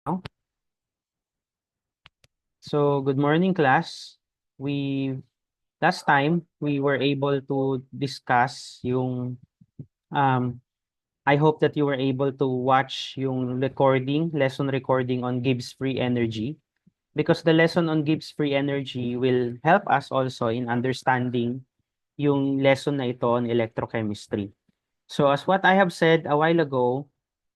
Now. So, good morning, class. We Last time we were able to discuss yung I hope that you were able to watch yung lesson recording on Gibbs free energy, because the lesson on Gibbs free energy will help us also in understanding yung lesson na ito on electrochemistry. So, as what I have said a while ago,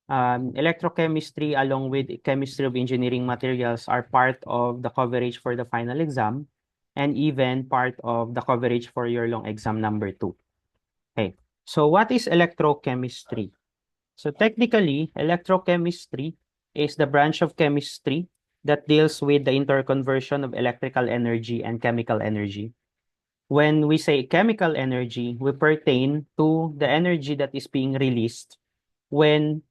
electrochemistry along with chemistry of engineering materials are part of the coverage for the final exam and even part of the coverage for your long exam number 2. Okay. So what is electrochemistry? So technically, electrochemistry is the branch of chemistry that deals with the interconversion of electrical energy and chemical energy. When we say chemical energy, we pertain to the energy that is being released when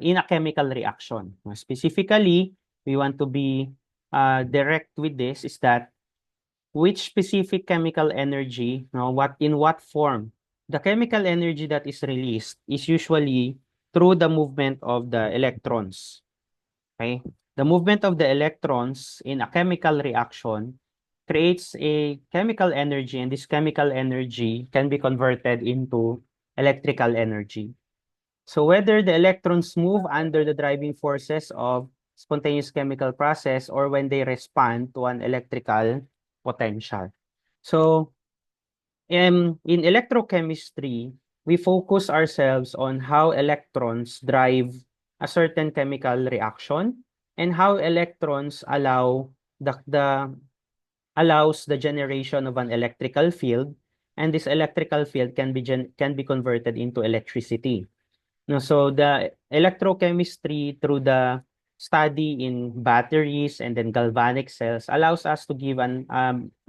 in a chemical reaction. Specifically, we want to be direct with this is that which specific chemical energy, no, in what form. The chemical energy that is released is usually through the movement of the electrons. Okay? The movement of the electrons in a chemical reaction creates a chemical energy, and this chemical energy can be converted into electrical energy. So whether the electrons move under the driving forces of spontaneous chemical process or when they respond to an electrical potential. So in electrochemistry, we focus ourselves on how electrons drive a certain chemical reaction and how electrons allows the generation of an electrical field, and this electrical field can be converted into electricity. No, so the electrochemistry through the study in batteries and then galvanic cells allows us to give an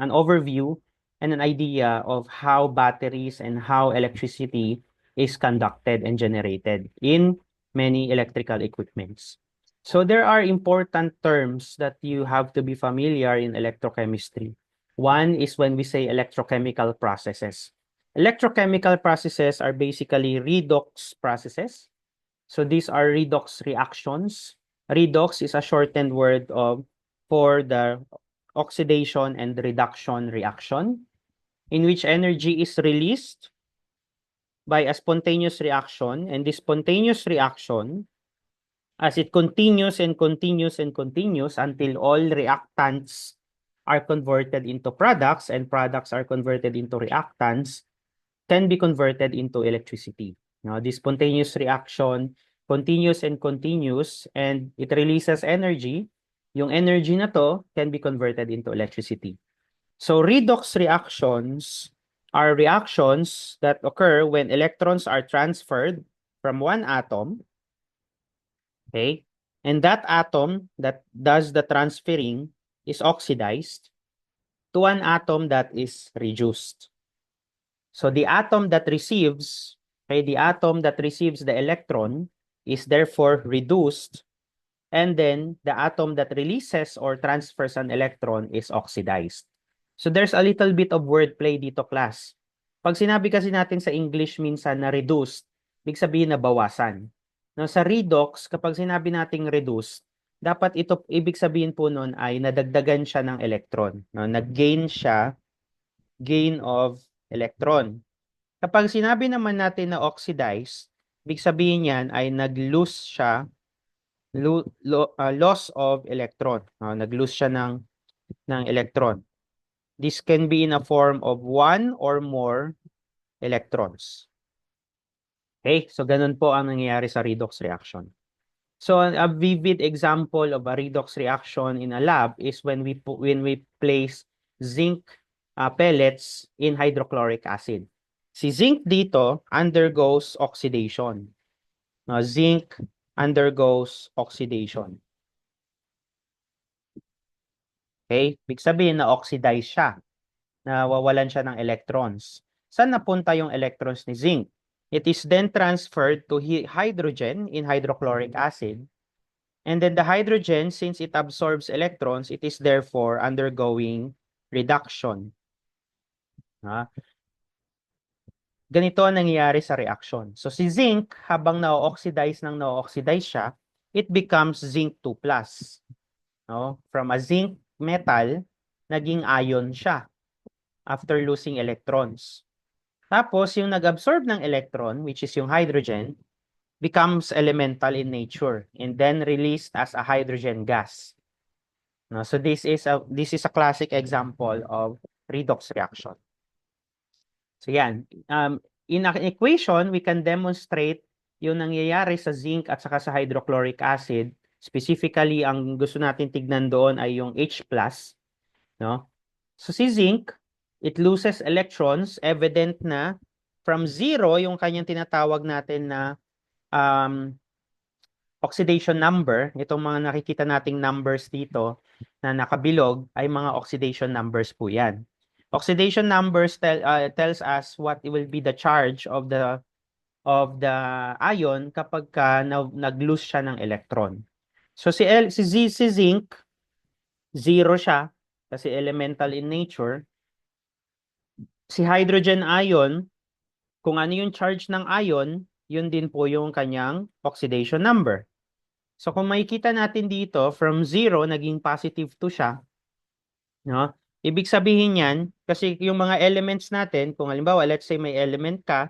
overview and an idea of how batteries and how electricity is conducted and generated in many electrical equipments. So there are important terms that you have to be familiar in electrochemistry. One is when we say electrochemical processes. Electrochemical processes are basically redox processes. So these are redox reactions. Redox is a shortened word for the oxidation and reduction reaction, in which energy is released by a spontaneous reaction, and this spontaneous reaction, as it continues and continues and continues until all reactants are converted into products and products are converted into reactants, can be converted into electricity. Now, this spontaneous reaction continues and continues, and it releases energy. Yung energy na to can be converted into electricity. So redox reactions are reactions that occur when electrons are transferred from one atom, okay? And that atom that does the transferring is oxidized to an atom that is reduced. So the atom that receives, okay, the atom that receives the electron is therefore reduced, and then the atom that releases or transfers an electron is oxidized. So there's a little bit of wordplay dito, class. Pag sinabi kasi natin sa English minsan na reduced, ibig sabihin na bawasan. No, sa redox, kapag sinabi nating reduced, dapat ito, ibig sabihin po nun ay nadagdagan siya ng electron. No? Nag-gain siya, gain of electron. Kapag sinabi naman natin na oxidized, ibig sabihin niyan ay nag-lose siya, loss of electron. Nag-lose siya ng electron. This can be in a form of one or more electrons. Okay, so ganun po ang nangyayari sa redox reaction. So a vivid example of a redox reaction in a lab is when we place zinc pellets in hydrochloric acid. Si zinc dito undergoes oxidation. Zinc undergoes oxidation. Okay? Ibig sabihin na oxidize siya. Nawawalan siya ng electrons. Saan napunta yung electrons ni zinc? It is then transferred to hydrogen in hydrochloric acid. And then the hydrogen, since it absorbs electrons, it is therefore undergoing reduction. Ganito ang nangyayari sa reaction. So si zinc, habang na-oxidize siya, it becomes zinc 2+. No? From a zinc metal, naging ion siya after losing electrons. Tapos, yung nag-absorb ng electron, which is yung hydrogen, becomes elemental in nature and then released as a hydrogen gas. No? So this is a classic example of redox reaction. So yan, in an equation, we can demonstrate yung nangyayari sa zinc at saka sa hydrochloric acid. Specifically, ang gusto natin tignan doon ay yung H+, no? So si zinc, it loses electrons, evident na from 0, yung kanyang tinatawag natin na oxidation number, itong mga nakikita nating numbers dito na nakabilog ay mga oxidation numbers po yan. Oxidation numbers tells us what will be the charge of the ion kapag nag-lose siya ng electron. So si zinc, 0 siya kasi elemental in nature. Si hydrogen ion, kung ano yung charge ng ion, yun din po yung kanyang oxidation number. So kung makikita natin dito, from 0, naging positive 2 siya. No? Ibig sabihin yan, kasi yung mga elements natin, kung halimbawa, let's say may element ka,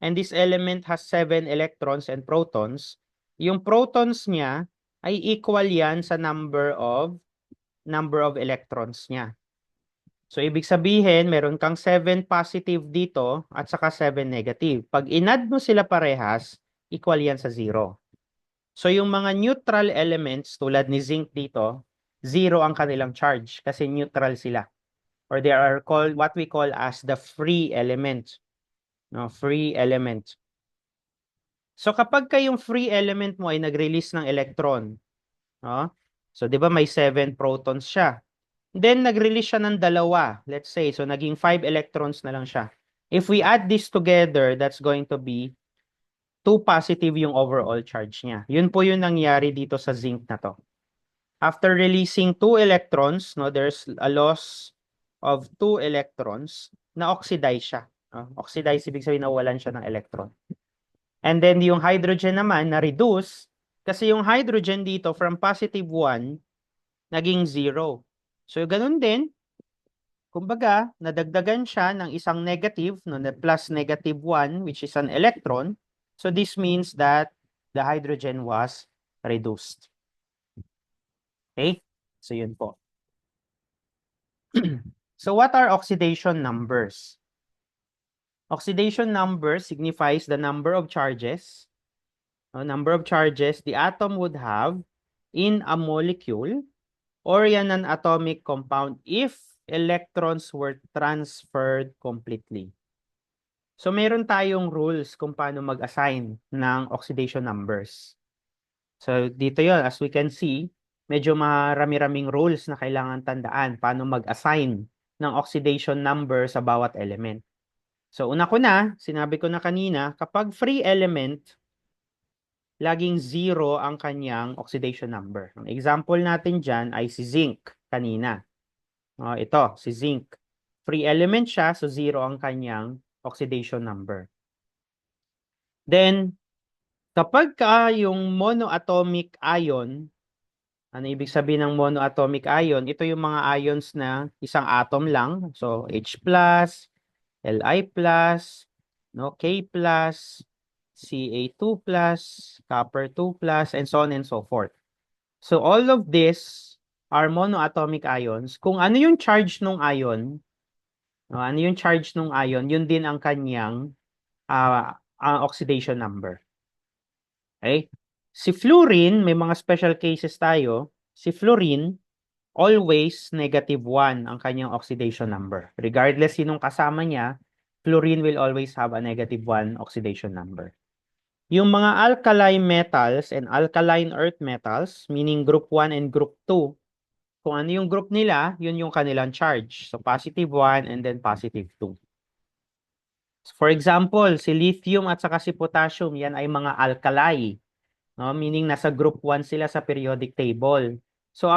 and this element has 7 electrons and protons, yung protons niya ay equal yan sa number of electrons niya. So, ibig sabihin, meron kang 7 positive dito at saka 7 negative. Pag in-add mo sila parehas, equal yan sa 0. So, yung mga neutral elements tulad ni zinc dito, 0 ang kanilang charge kasi neutral sila. Or they are called what we call as the free element. No, free element. So, kapag yung free element mo ay nag-release ng electron, no? So, di ba may 7 protons siya? Then, nag-release siya ng 2, let's say. So, naging 5 electrons na lang siya. If we add this together, that's going to be 2 positive yung overall charge niya. Yun po yung nangyari dito sa zinc na to. After releasing 2 electrons, no, there's a loss of 2 electrons na oxidize siya. Oxidize, ibig sabihin nawalan siya ng electron. And then yung hydrogen naman na-reduce kasi yung hydrogen dito from positive 1 naging 0. So, ganun din, kumbaga, nadagdagan siya ng isang negative, no, plus negative 1, which is an electron. So, this means that the hydrogen was reduced. Okay? So, yun po. So, what are oxidation numbers? Oxidation number signifies the number of charges. Number of charges the atom would have in a molecule or yan an atomic compound if electrons were transferred completely. So, meron tayong rules kung paano mag-assign ng oxidation numbers. So, dito yon, as we can see, medyo marami-raming rules na kailangan tandaan paano mag-assign ng oxidation number sa bawat element. So, una ko na, sinabi ko na kanina, kapag free element, laging 0 ang kanyang oxidation number. Ang example natin dyan ay si zinc kanina. Ito, si zinc. Free element siya, so 0 ang kanyang oxidation number. Then, kapag yung monoatomic ion, ano ibig sabihin ng monoatomic ion? Ito yung mga ions na isang atom lang. So, H+, Li+, no, K+, Ca2+, copper2+, and so on and so forth. So, all of this are monoatomic ions. Kung ano yung charge ng ion, yun din ang kanyang oxidation number. Okay? Si fluorine, may mga special cases tayo. Si fluorine, always -1 ang kanyang oxidation number. Regardless sinong kasama niya, fluorine will always have a -1 oxidation number. Yung mga alkaline metals and alkaline earth metals, meaning group 1 and group 2, kung ano yung group nila, yun yung kanilang charge. So, +1 and then +2. For example, si lithium at saka si potassium, yan ay mga alkali. No? Meaning nasa group 1 sila sa periodic table. So,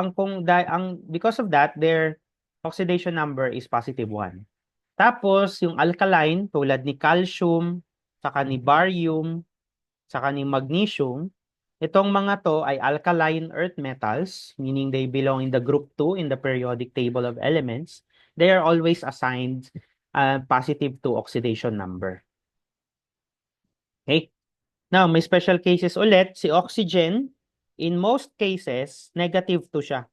because of that, their oxidation number is +1. Tapos, yung alkaline, tulad ni calcium, saka ni barium, saka ni magnesium, Itong mga to ay alkaline earth metals, meaning they belong in the group 2 in the periodic table of elements. They are always assigned positive 2 oxidation number. Okay? Now, may special cases ulit. Si oxygen, in most cases, negative 2 siya.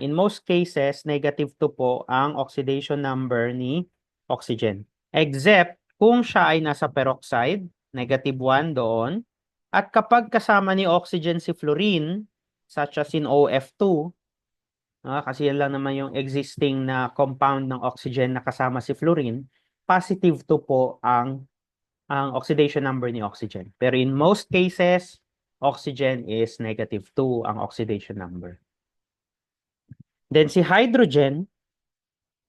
In most cases, negative 2 po ang oxidation number ni oxygen. Except kung siya ay nasa peroxide, negative 1 doon. At kapag kasama ni oxygen si fluorine, such as in OF2, kasi yan lang naman yung existing na compound ng oxygen na kasama si fluorine, positive 2 po ang oxidation number ni oxygen. Pero in most cases, oxygen is negative 2 ang oxidation number. Then si hydrogen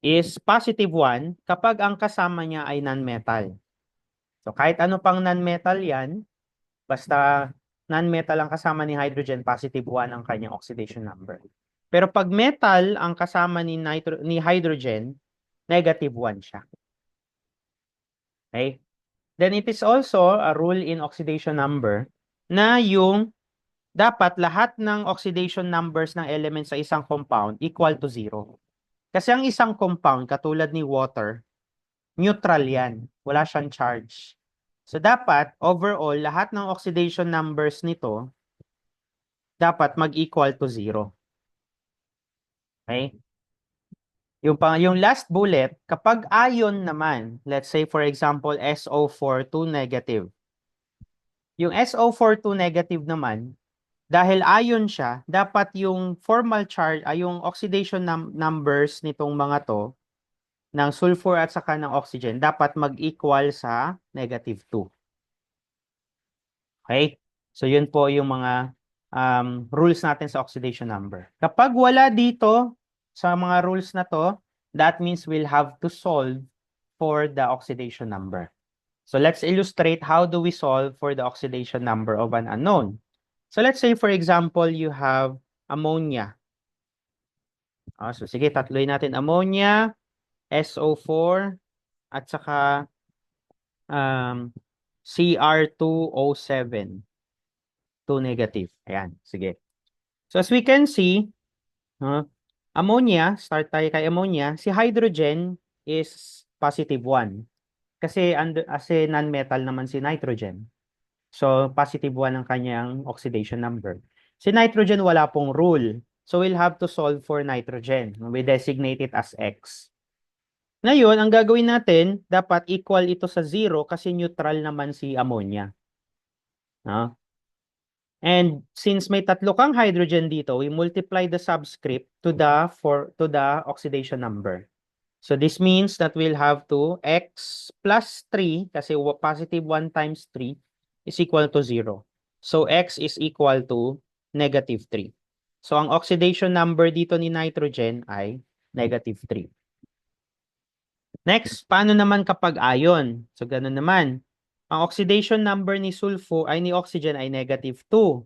is positive 1 kapag ang kasama niya ay non-metal. So kahit ano pang non-metal yan, basta non-metal ang kasama ni hydrogen, positive 1 ang kanyang oxidation number. Pero pag metal ang kasama ni hydrogen, negative 1 siya. Okay? Then it is also a rule in oxidation number na yung dapat lahat ng oxidation numbers ng elements sa isang compound equal to 0. Kasi ang isang compound, katulad ni water, neutral yan. Wala siyang charge. So dapat, overall, lahat ng oxidation numbers nito dapat mag-equal to 0. Okay? Yung last bullet, kapag ion naman, let's say for example, SO4 2 negative. Yung SO4 2 negative naman, dahil ion siya, dapat yung formal charge, yung oxidation numbers nitong mga to, ng sulfur at saka ng oxygen, dapat mag-equal sa negative 2. Okay? So yun po yung mga rules natin sa oxidation number. Kapag wala dito sa mga rules na to, that means we'll have to solve for the oxidation number. So let's illustrate how do we solve for the oxidation number of an unknown. So let's say for example, you have ammonia. So sige, tatloy natin ammonia, SO4, at saka Cr2O7. 2 negative. Ayan, sige. So as we can see, ammonia, start tayo kay ammonia, si hydrogen is positive 1. Kasi non-metal naman si nitrogen. So positive 1 ang kanyang oxidation number. Si nitrogen wala pong rule. So we'll have to solve for nitrogen. We designate it as X. Ngayon, ang gagawin natin, dapat equal ito sa 0 kasi neutral naman si ammonia. And since may tatlo kang hydrogen dito, we multiply the subscript to the oxidation number. So this means that we'll have to X plus 3, kasi positive 1 times 3 is equal to 0. So X is equal to negative 3. So ang oxidation number dito ni nitrogen ay negative 3. Next, paano naman kapag ion? So ganun naman. Ang oxidation number ni oxygen ay negative 2.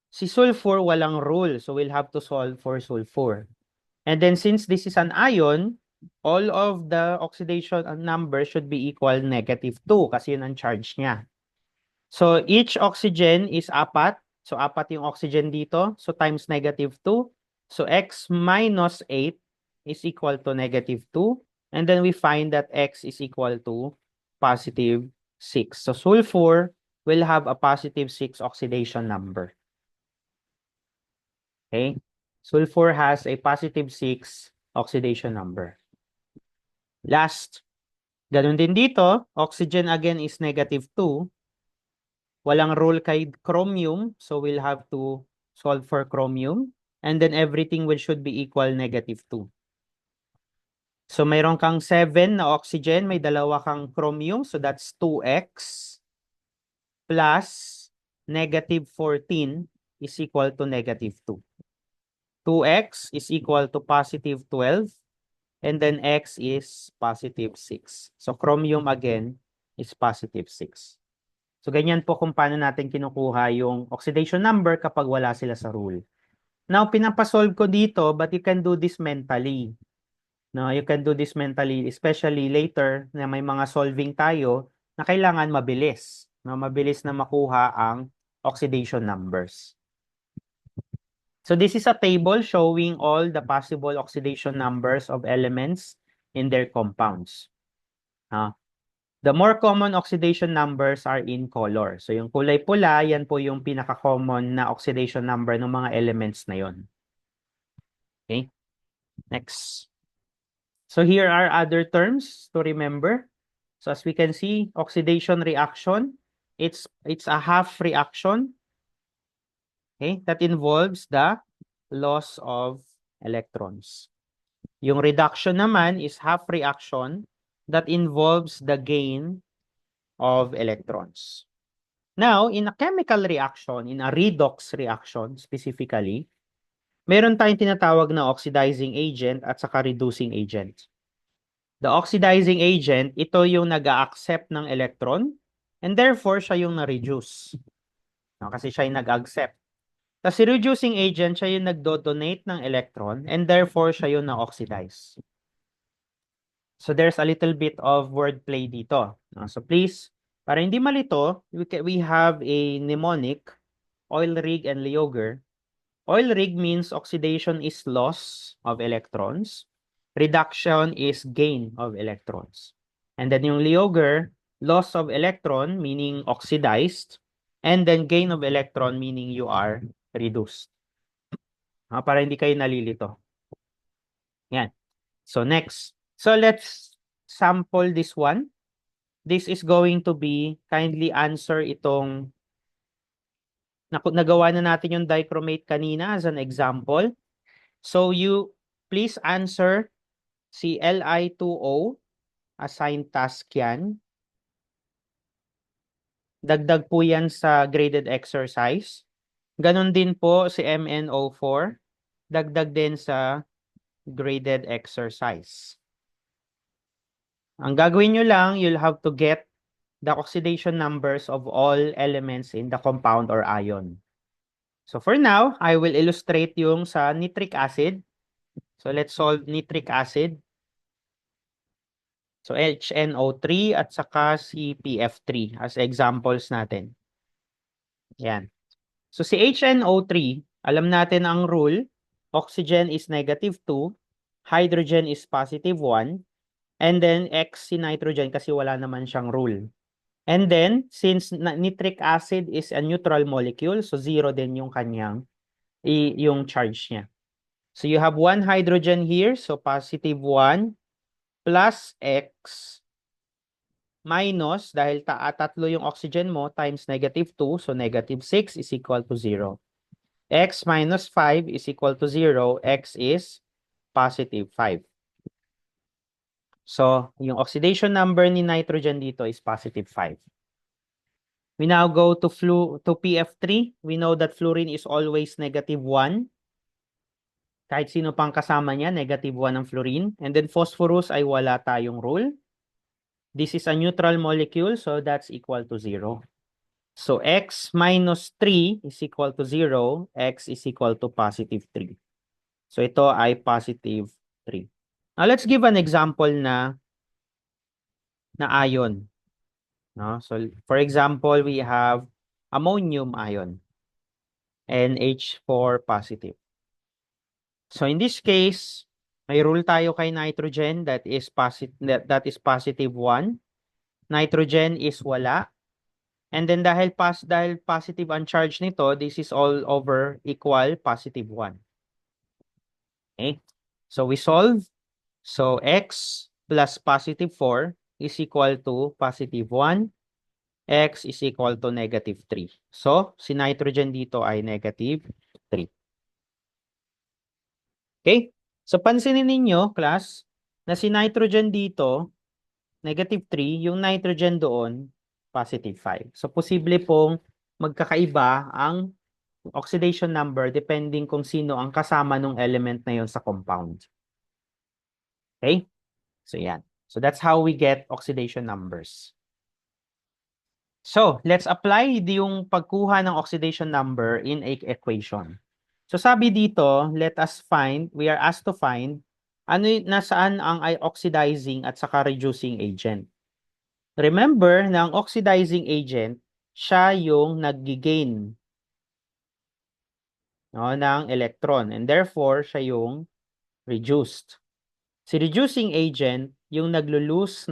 Si sulfur walang rule, so we'll have to solve for sulfur. And then since this is an ion, all of the oxidation number should be equal negative 2 kasi yun ang charge niya. So each oxygen is 4. So 4 yung oxygen dito. So times negative 2. So X minus 8 is equal to negative 2. And then we find that X is equal to positive 6. So sulfur will have a positive 6 oxidation number. Okay? Sulfur has a positive 6 oxidation number. Last, ganun din dito, oxygen again is negative 2. Walang rule kay chromium, so we'll have to solve for chromium. And then everything should be equal negative 2. So mayroon kang 7 na oxygen, may dalawa kang chromium, so that's 2x plus negative 14 is equal to negative 2. 2x is equal to positive 12, and then x is positive 6. So chromium again is positive 6. So ganyan po kung paano natin kinukuha yung oxidation number kapag wala sila sa rule. Now, pinapasolve ko dito, but you can do this mentally. No, you can do this mentally, especially later na may mga solving tayo na kailangan mabilis. no, mabilis na makuha ang oxidation numbers. So this is a table showing all the possible oxidation numbers of elements in their compounds. The more common oxidation numbers are in color. So yung kulay pula, yan po yung pinaka-common na oxidation number ng mga elements na yon. Okay? Next. So here are other terms to remember. So as we can see, oxidation reaction, it's a half reaction, okay, that involves the loss of electrons. Yung reduction naman is half reaction that involves the gain of electrons. Now, in a chemical reaction, in a redox reaction specifically, meron tayong tinatawag na oxidizing agent at saka reducing agent. The oxidizing agent, ito yung nag-a-accept ng electron and therefore siya yung na-reduce. No, kasi siya yung nag-accept. Tapos si reducing agent, siya yung nagdo-donate ng electron and therefore siya yung na-oxidize. So there's a little bit of wordplay dito. So please, para hindi malito, we have a mnemonic, Oil-Rig and Lioger. Oil-Rig means oxidation is loss of electrons. Reduction is gain of electrons. And then yung Lioger, loss of electron meaning oxidized. And then gain of electron meaning you are reduced. Para hindi kayo nalilito. Yan. So next. So let's sample this one. This is going to be, kindly answer itong nagawa na natin yung dichromate kanina as an example. So you please answer si Li2O, assigned task yan. Dagdag po yan sa graded exercise. Ganon din po si MnO4, dagdag din sa graded exercise. Ang gagawin nyo lang, you'll have to get the oxidation numbers of all elements in the compound or ion. So for now, I will illustrate yung sa nitric acid. So let's solve nitric acid. So HNO3 at saka CPF3 as examples natin. Yan. So si HNO3, alam natin ang rule, oxygen is -2, hydrogen is +1, and then X si nitrogen kasi wala naman siyang rule. And then, since nitric acid is a neutral molecule, so 0 din yung kanyang, yung charge niya. So you have one hydrogen here, so +1 plus X minus, dahil tatlo yung oxygen mo, times -2, so -6 is equal to 0. X minus 5 is equal to 0, X is +5. So, yung oxidation number ni nitrogen dito is +5. We now go to PF3. We know that fluorine is always -1. Kahit sino pang kasama niya, -1 ang fluorine. And then phosphorus ay wala tayong rule. This is a neutral molecule, so that's equal to 0. So X minus 3 is equal to 0. X is equal to +3. So ito ay +3. Now let's give an example na ion. No? So for example, we have ammonium ion, NH4 positive. So in this case, may rule tayo kay nitrogen that is +1. Nitrogen is wala. And then dahil positive ang charge nito, this is all over equal +1. Okay? So we solve. So X plus +4 is equal to +1. X is equal to -3. So si nitrogen dito ay -3. Okay? So pansinin ninyo, class, na si nitrogen dito, -3, yung nitrogen doon, +5. So posible pong magkakaiba ang oxidation number depending kung sino ang kasama ng element na yon sa compound. Okay? So yan. So that's how we get oxidation numbers. So let's apply yung pagkuha ng oxidation number in a equation. So sabi dito, we are asked to find nasaan ang oxidizing at saka reducing agent. Remember na ang oxidizing agent siya yung nag-gain, no, ng electron. And therefore, siya yung reduced. Si reducing agent, yung nag-lose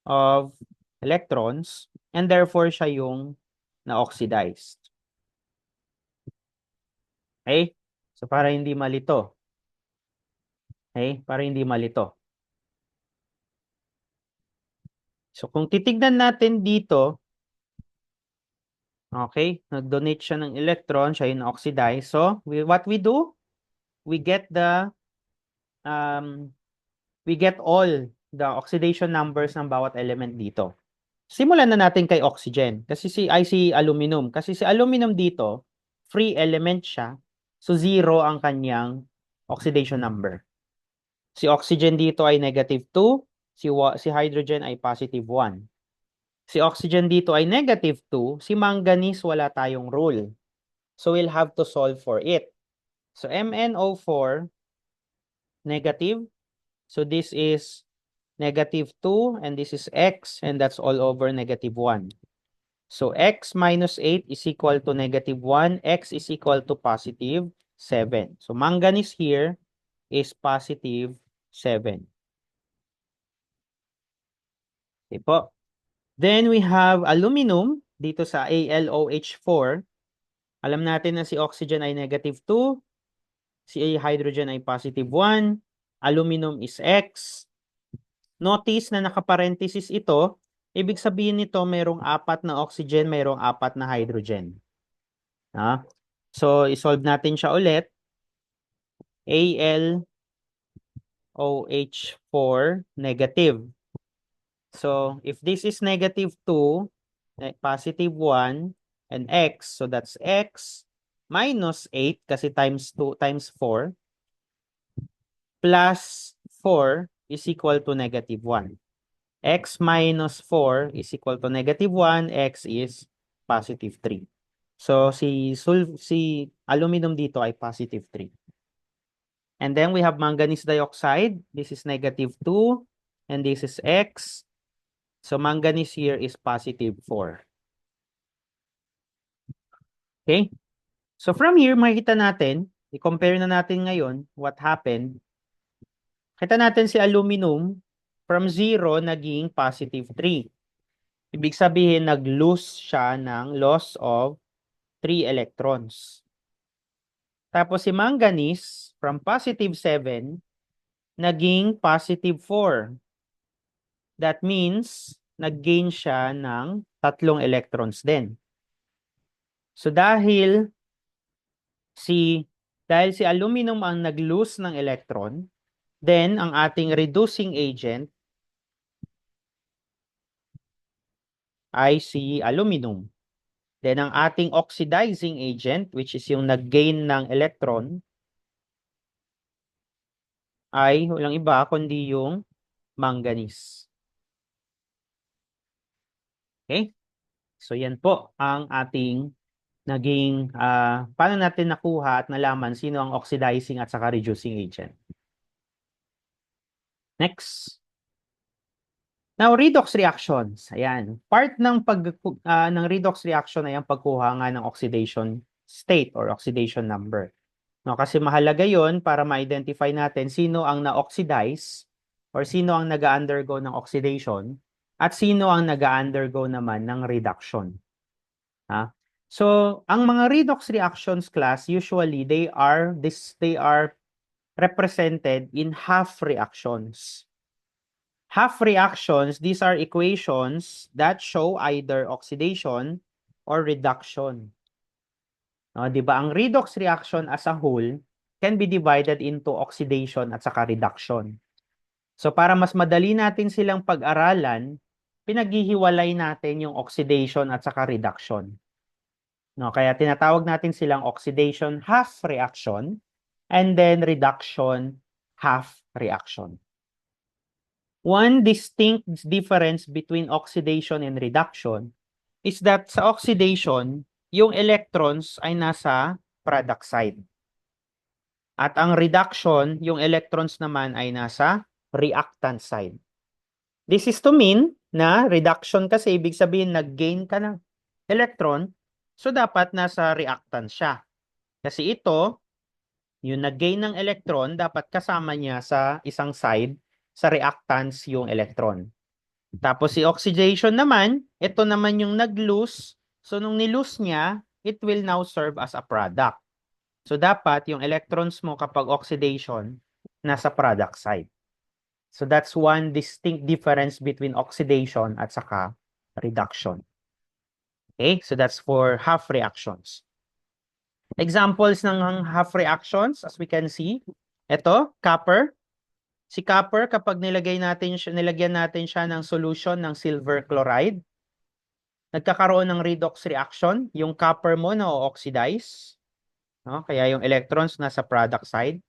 of electrons, and therefore siya yung na-oxidized. Okay? So, para hindi malito. Okay? Para hindi malito. So, kung titignan natin dito, okay, nag-donate siya ng electron, siya yung na-oxidize. So, what we do, we get um, we get all the oxidation numbers ng bawat element dito. Simulan na natin kay oxygen. Kasi si aluminum. Kasi si aluminum dito, free element siya. So, 0 ang kanyang oxidation number. Si oxygen dito ay -2. Si hydrogen ay +1. Si oxygen dito ay -2. Si manganese, wala tayong rule. So, we'll have to solve for it. So, MnO4, negative. So, this is -2, and this is X, and that's all over -1. So, X minus 8 is equal to -1. X is equal to +7. So, manganese here is +7. Okay po. Then, we have aluminum dito sa AlOH4. Alam natin na si oxygen ay -2. Si hydrogen ay +1. Aluminum is X. Notice na nakaparenthesis ito. Ibig sabihin nito, mayroong 4 na oxygen, mayroong 4 na hydrogen. Ha? So, isolve natin siya ulit. AlOH4 negative. So, if this is -2, +1, and X, so that's X minus 8 kasi times 2 times 4 plus 4 is equal to -1. X minus 4 is equal to -1. X is +3. So, si aluminum dito ay +3. And then we have manganese dioxide. This is -2. And this is X. So, manganese here is +4. Okay? So, from here, makikita natin, i-compare na natin ngayon what happened. Kita natin si aluminum from 0 naging +3. Ibig sabihin, nag-lose siya ng loss of 3 electrons. Tapos si manganese, from +7, naging +4. That means, nag-gain siya ng 3 electrons din. So dahil si aluminum ang nag-lose ng electron, then ang ating reducing agent ay si aluminum. Then ang ating oxidizing agent, which is yung nag-gain ng electron, ay walang iba kundi yung manganese. Okay? So yan po ang ating naging, paano natin nakuha at nalaman sino ang oxidizing at saka reducing agent. Next. Now, redox reactions. Ayan. Part ng ng redox reaction ay ang pagkuha nga ng oxidation state or oxidation number. No, kasi mahalaga 'yon para ma-identify natin sino ang na-oxidize or sino ang nag-undergo ng oxidation at sino ang nag-undergo naman ng reduction. Ha? So, ang mga redox reactions class usually they are represented in half reactions. Half reactions, these are equations that show either oxidation or reduction. No, 'di ba? Ang redox reaction as a whole can be divided into oxidation at saka reduction. So para mas madali natin silang pag-aralan, pinaghihiwalay natin yung oxidation at saka reduction. No, kaya tinatawag natin silang oxidation half reaction and then reduction half reaction. One distinct difference between oxidation and reduction is that sa oxidation, yung electrons ay nasa product side. At ang reduction, yung electrons naman ay nasa reactant side. This is to mean na reduction kasi ibig sabihin nag-gain ka ng electron, so dapat nasa reactance siya. Kasi ito, yung nag-gain ng electron, dapat kasama niya sa isang side, sa reactance yung electron. Tapos si oxidation naman, ito naman yung nag-lose. So nung nilose niya, it will now serve as a product. So dapat yung electrons mo kapag oxidation, nasa product side. So that's one distinct difference between oxidation at saka reduction. Okay, so that's for half reactions. Examples ng half reactions, as we can see, ito, copper. Si copper, kapag nilagyan natin siya ng solution ng silver chloride, nagkakaroon ng redox reaction, yung copper mo na-oxidize, no? Kaya yung electrons nasa product side.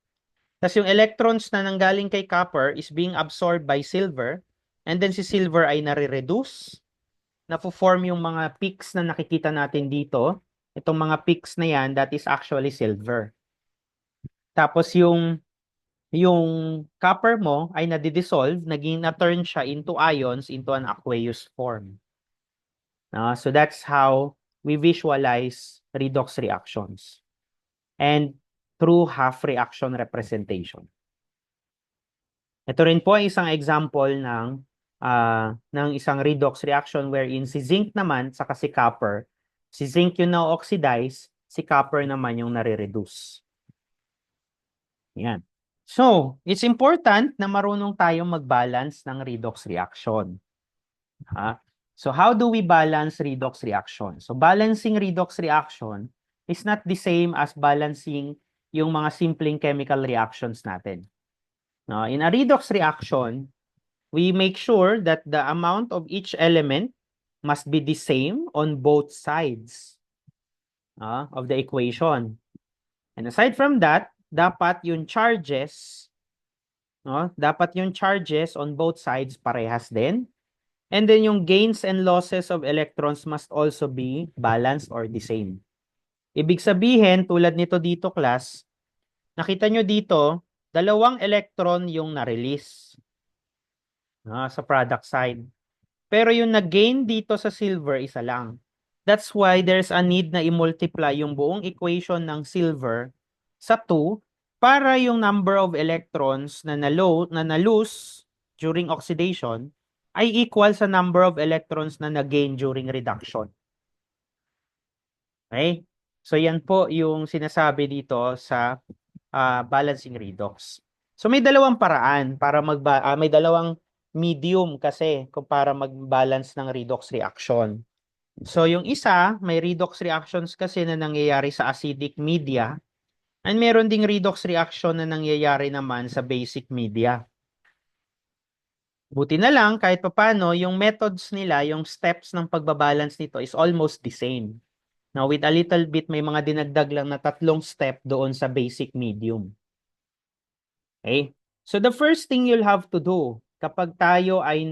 Tapos yung electrons na nanggaling kay copper is being absorbed by silver, and then si silver ay nare-reduce, na-form yung mga peaks na nakikita natin dito. Itong mga peaks na yan, that is actually silver. Tapos yung copper mo ay nadi-dissolve, naging na-turn siya into ions, into an aqueous form. So that's how we visualize redox reactions. And through half reaction representation. Ito rin po ay isang example ng isang redox reaction wherein si zinc naman saka si copper, si zinc yung na-oxidize, si copper naman yung nare-reduce. Yan. So, it's important na marunong tayong mag-balance ng redox reaction. So, how do we balance redox reaction? So, balancing redox reaction is not the same as balancing yung mga simpleng chemical reactions natin. In a redox reaction, we make sure that the amount of each element must be the same on both sides of the equation. And aside from that, dapat yung charges on both sides parehas din. And then yung gains and losses of electrons must also be balanced or the same. Ibig sabihin, tulad nito dito class, nakita nyo dito, 2 electron yung na-release sa product side. Pero yung nag-gain dito sa silver, isa lang. That's why there's a need na i-multiply yung buong equation ng silver sa 2 para yung number of electrons na na-lose during oxidation ay equal sa number of electrons na na-gain during reduction. Okay? So yan po yung sinasabi dito sa balancing redox. So may dalawang paraan para may dalawang medium kasi kung para mag-balance ng redox reaction. So yung isa, may redox reactions kasi na nangyayari sa acidic media, and meron ding redox reaction na nangyayari naman sa basic media. Buti na lang kahit papano yung methods nila, yung steps ng pagbabalance nito is almost the same. Now with a little bit may mga dinagdag lang na 3 step doon sa basic medium. Okay? So the first thing you'll have to do kapag tayo ay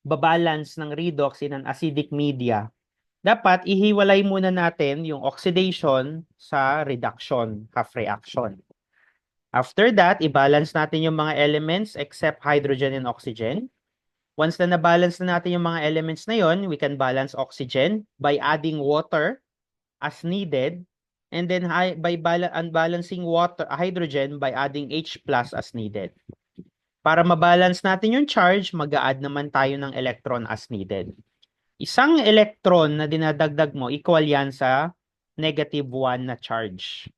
babalance ng redox in an acidic media, dapat ihiwalay muna natin yung oxidation sa reduction, half reaction. After that, i-balance natin yung mga elements except hydrogen and oxygen. Once na na-balance na natin yung mga elements na yon, we can balance oxygen by adding water as needed, and then by unbalancing hydrogen by adding H+ as needed. Para mabalance natin yung charge, mag-a-add naman tayo ng electron as needed. Isang electron na dinadagdag mo, equal yan sa -1 na charge.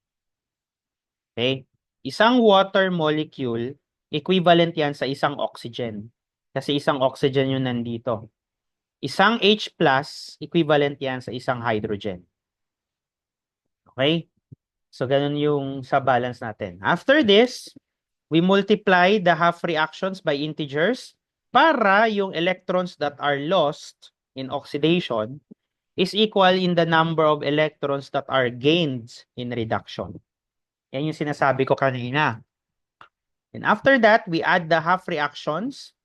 Okay? Isang water molecule, equivalent yan sa isang oxygen. Kasi isang oxygen yung nandito. Isang H+, equivalent yan sa isang hydrogen. Okay? So, ganun yung sa balance natin. After this, we multiply the half reactions by integers para yung electrons that are lost in oxidation is equal in the number of electrons that are gained in reduction. Yan yung sinasabi ko kanina. And after that, we add the half reactions.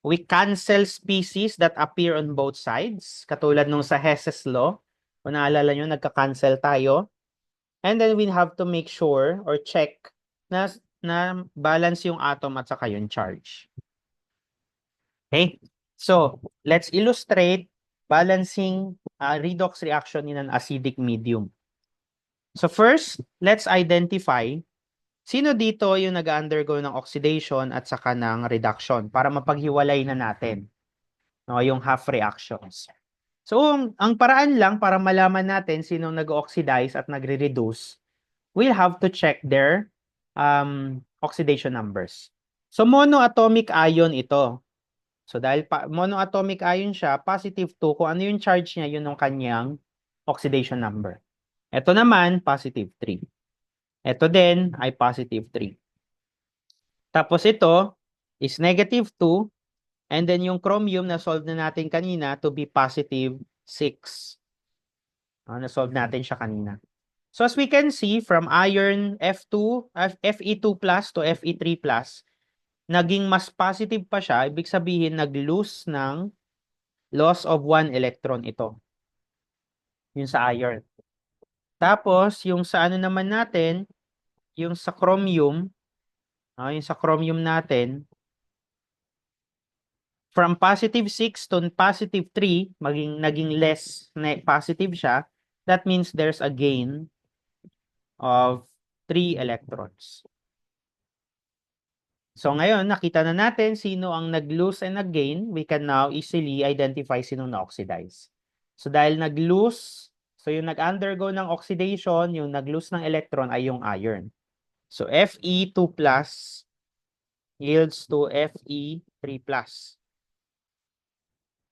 We cancel species that appear on both sides. Katulad nung sa Hess's law. Kung naalala nyo, nagka-cancel tayo. And then we have to make sure or check na balance yung atom at saka yung charge. Okay? So, let's illustrate balancing redox reaction in an acidic medium. So first, let's identify sino dito yung nag-undergo ng oxidation at saka ng reduction para mapaghiwalay na natin, no, yung half reactions. So, ang paraan lang para malaman natin sinong nag-oxidize at nagre-reduce, we'll have to check their oxidation numbers. So, monoatomic ion ito. So, dahil monoatomic ion siya, positive 2, kung ano yung charge niya, yun yung kanyang oxidation number. Ito naman, positive 3. Ito din ay positive 3. Tapos ito is negative 2. And then yung chromium na solve na natin kanina to be positive 6. Na-solve natin siya kanina. So as we can see from iron Fe2 plus to Fe3 plus, naging mas positive pa siya. Ibig sabihin nag-lose ng loss of 1 electron ito. Yung sa iron. Tapos yung sa ano naman natin, yung sa chromium, yung sa chromium natin, from positive 6 to positive 3, naging less positive siya. That means there's a gain of 3 electrons. So ngayon, nakita na natin sino ang nag-lose and nag-gain. We can now easily identify sino na-oxidize. So dahil nag-lose, so yung nag-undergo ng oxidation, yung nag-lose ng electron ay yung iron. So Fe2 plus yields to Fe3 plus.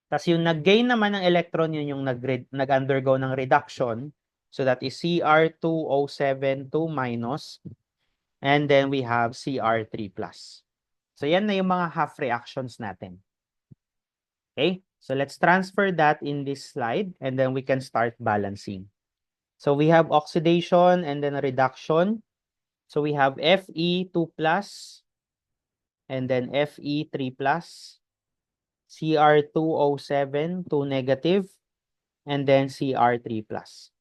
Tapos yung nag-gain naman ng electron, yun yung nag-undergo ng reduction. So that is Cr2O7 2 minus. And then we have Cr3 plus. So yan na yung mga half reactions natin. Okay? So let's transfer that in this slide and then we can start balancing. So we have oxidation and then reduction. So we have Fe2 plus and then Fe3 plus. Cr2O7 2 negative, and then Cr3 plus.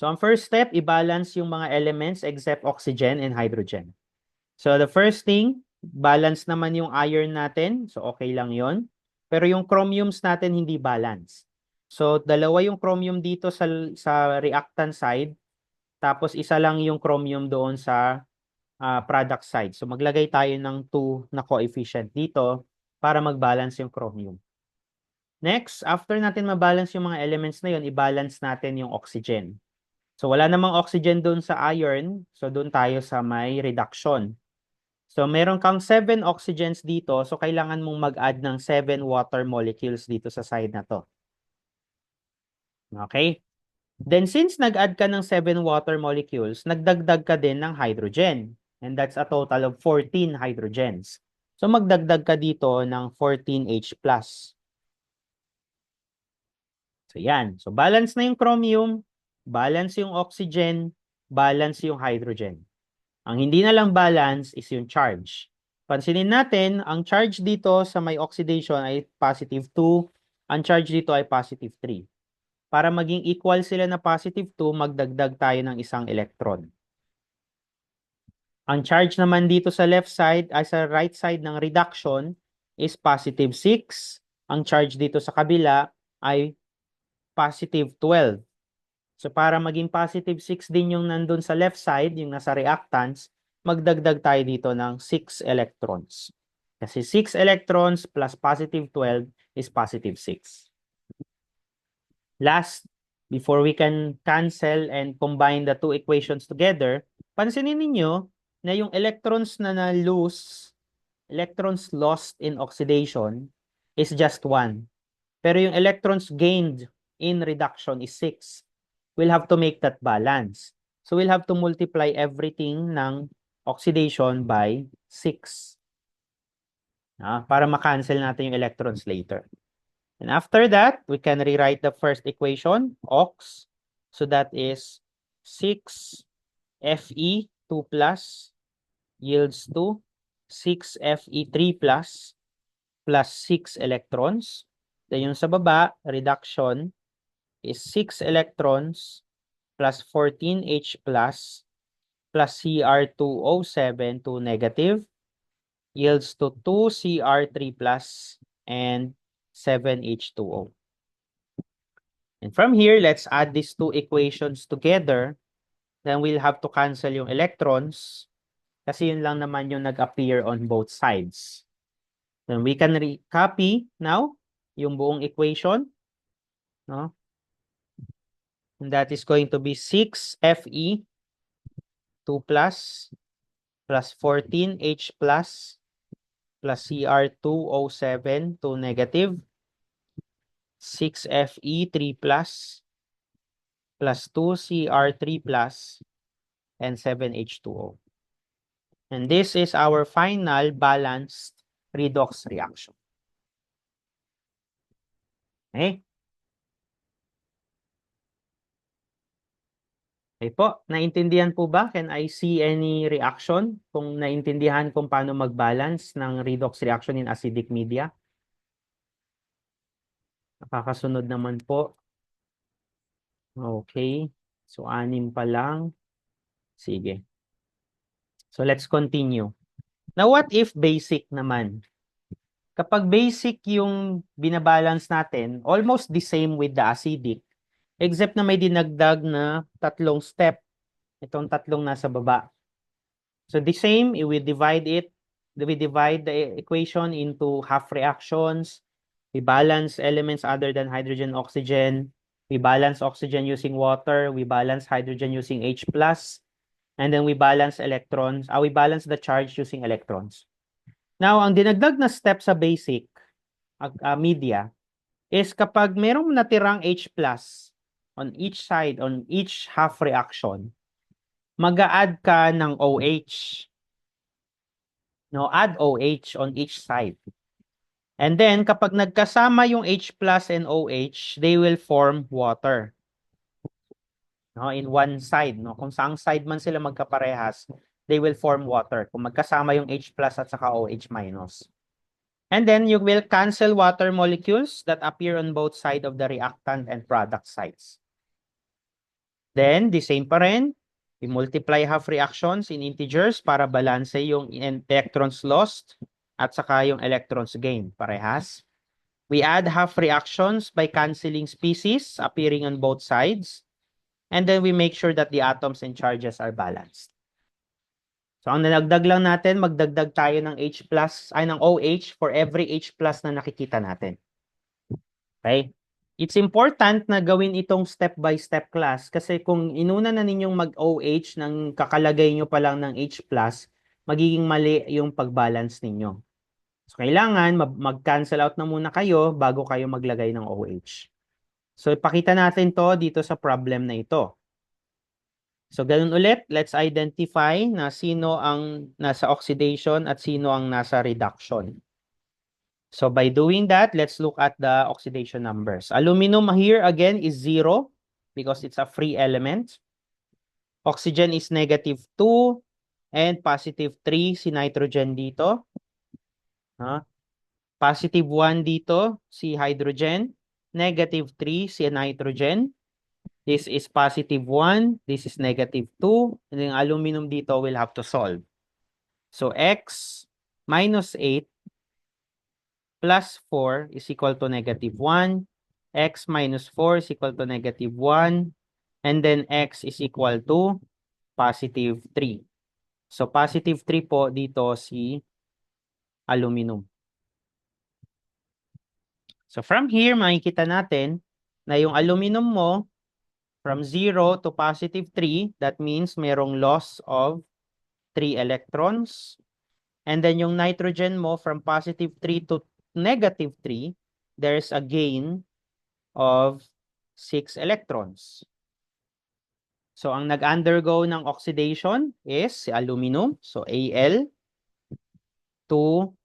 So ang first step, i-balance yung mga elements except oxygen and hydrogen. So the first thing, balance naman yung iron natin. So okay lang yon. Pero yung chromiums natin hindi balance. So dalawa yung chromium dito sa reactant side, tapos isa lang yung chromium doon sa product side. So maglagay tayo ng 2 na coefficient dito para mag-balance yung chromium. Next, after natin ma-balance yung mga elements na yun, i-balance natin yung oxygen. So wala namang oxygen doon sa iron, so doon tayo sa may reduction. So meron kang 7 oxygens dito, so kailangan mong mag-add ng 7 water molecules dito sa side na to. Okay? Then since nag-add ka ng 7 water molecules, nagdagdag ka din ng hydrogen. And that's a total of 14 hydrogens. So magdagdag ka dito ng 14H+. So yan. So balance na yung chromium, balance yung oxygen, balance yung hydrogen. Ang hindi na lang balance is yung charge. Pansinin natin, ang charge dito sa may oxidation ay positive 2, ang charge dito ay positive 3. Para maging equal sila na positive 2, magdagdag tayo ng isang electron. Ang charge naman dito sa left side ay sa right side ng reduction is positive 6. Ang charge dito sa kabila ay positive 12. So para maging positive 6 din yung nandun sa left side, yung nasa reactants, magdagdag tayo dito ng 6 electrons. Kasi 6 electrons plus positive 12 is positive 6. Last, before we can cancel and combine the two equations together, pansinin ninyo na yung electrons na na-lose, electrons lost in oxidation is just 1. Pero yung electrons gained in reduction is 6. We'll have to make that balance. So we'll have to multiply everything ng oxidation by 6. Para ma-cancel natin yung electrons later. And after that, we can rewrite the first equation, ox. So that is 6 Fe2 plus yields to 6 Fe3 plus 6 electrons. Then yung sa baba, reduction is 6 electrons plus 14H plus Cr2O7 to negative. yields to 2Cr3 plus and 7H2O. And from here, let's add these two equations together. Then we'll have to cancel yung electrons kasi yun lang naman yung nag-appear on both sides. Then we can copy now yung buong equation, no? And that is going to be 6Fe 2 plus 14H plus Cr2O7 2 negative 6Fe 3 plus 2Cr3 plus and 7H2O. And this is our final balanced redox reaction. Okay? Okay po, naintindihan po ba? Can I see any reaction kung naintindihan kung paano mag-balance ng redox reaction in acidic media? Nakakasunod naman po. Okay. So, 6 pa lang. Sige. So, let's continue. Now, what if basic naman? Kapag basic yung binabalance natin, almost the same with the acidic, except na may dinagdag na tatlong step. Itong tatlong nasa baba. So the same, we divide the equation into half reactions. We balance elements other than hydrogen, oxygen. We balance oxygen using water. We balance hydrogen using H plus. And then we balance electrons. We balance the charge using electrons. Now, ang dinagdag na step sa basic media is kapag merong natirang H plus on each side, on each half reaction, mag-a-add ka ng OH. No, add OH on each side. And then, kapag nagkasama yung H plus and OH, they will form water. No, in one side. No? Kung saang side man sila magkaparehas, they will form water. Kung magkasama yung H plus at saka OH minus. And then, you will cancel water molecules that appear on both sides of the reactant and product sides. Then, the same pa rin. We multiply half reactions in integers para balanse yung electrons lost at saka yung electrons gained. Parehas. We add half reactions by canceling species appearing on both sides. And then we make sure that the atoms and charges are balanced. So, ang nanagdag lang natin, magdagdag tayo ng H plus, ng OH for every H plus na nakikita natin. Okay? It's important na gawin itong step-by-step class kasi kung inuna na ninyong mag-OH nang kakalagay nyo pa lang ng H+, magiging mali yung pag-balance ninyo. So, kailangan mag-cancel out na muna kayo bago kayo maglagay ng OH. So, ipakita natin to dito sa problem na ito. So, ganun ulit, let's identify na sino ang nasa oxidation at sino ang nasa reduction. So by doing that, let's look at the oxidation numbers. Aluminum here again is 0 because it's a free element. Oxygen is -2 and +3 si nitrogen dito. +1 dito si hydrogen. -3 si nitrogen. This is +1. This is -2. And then aluminum dito will have to solve. So x -8 plus 4 is equal to -1, x minus 4 is equal to -1, and then x is equal to +3. So, +3 po dito si aluminum. So, from here, makikita natin na yung aluminum mo, from 0 to +3, that means merong loss of 3 electrons. And then yung nitrogen mo, from +3 to -3, there's a gain of 6 electrons. So, ang nag-undergo ng oxidation is si aluminum. So, Al to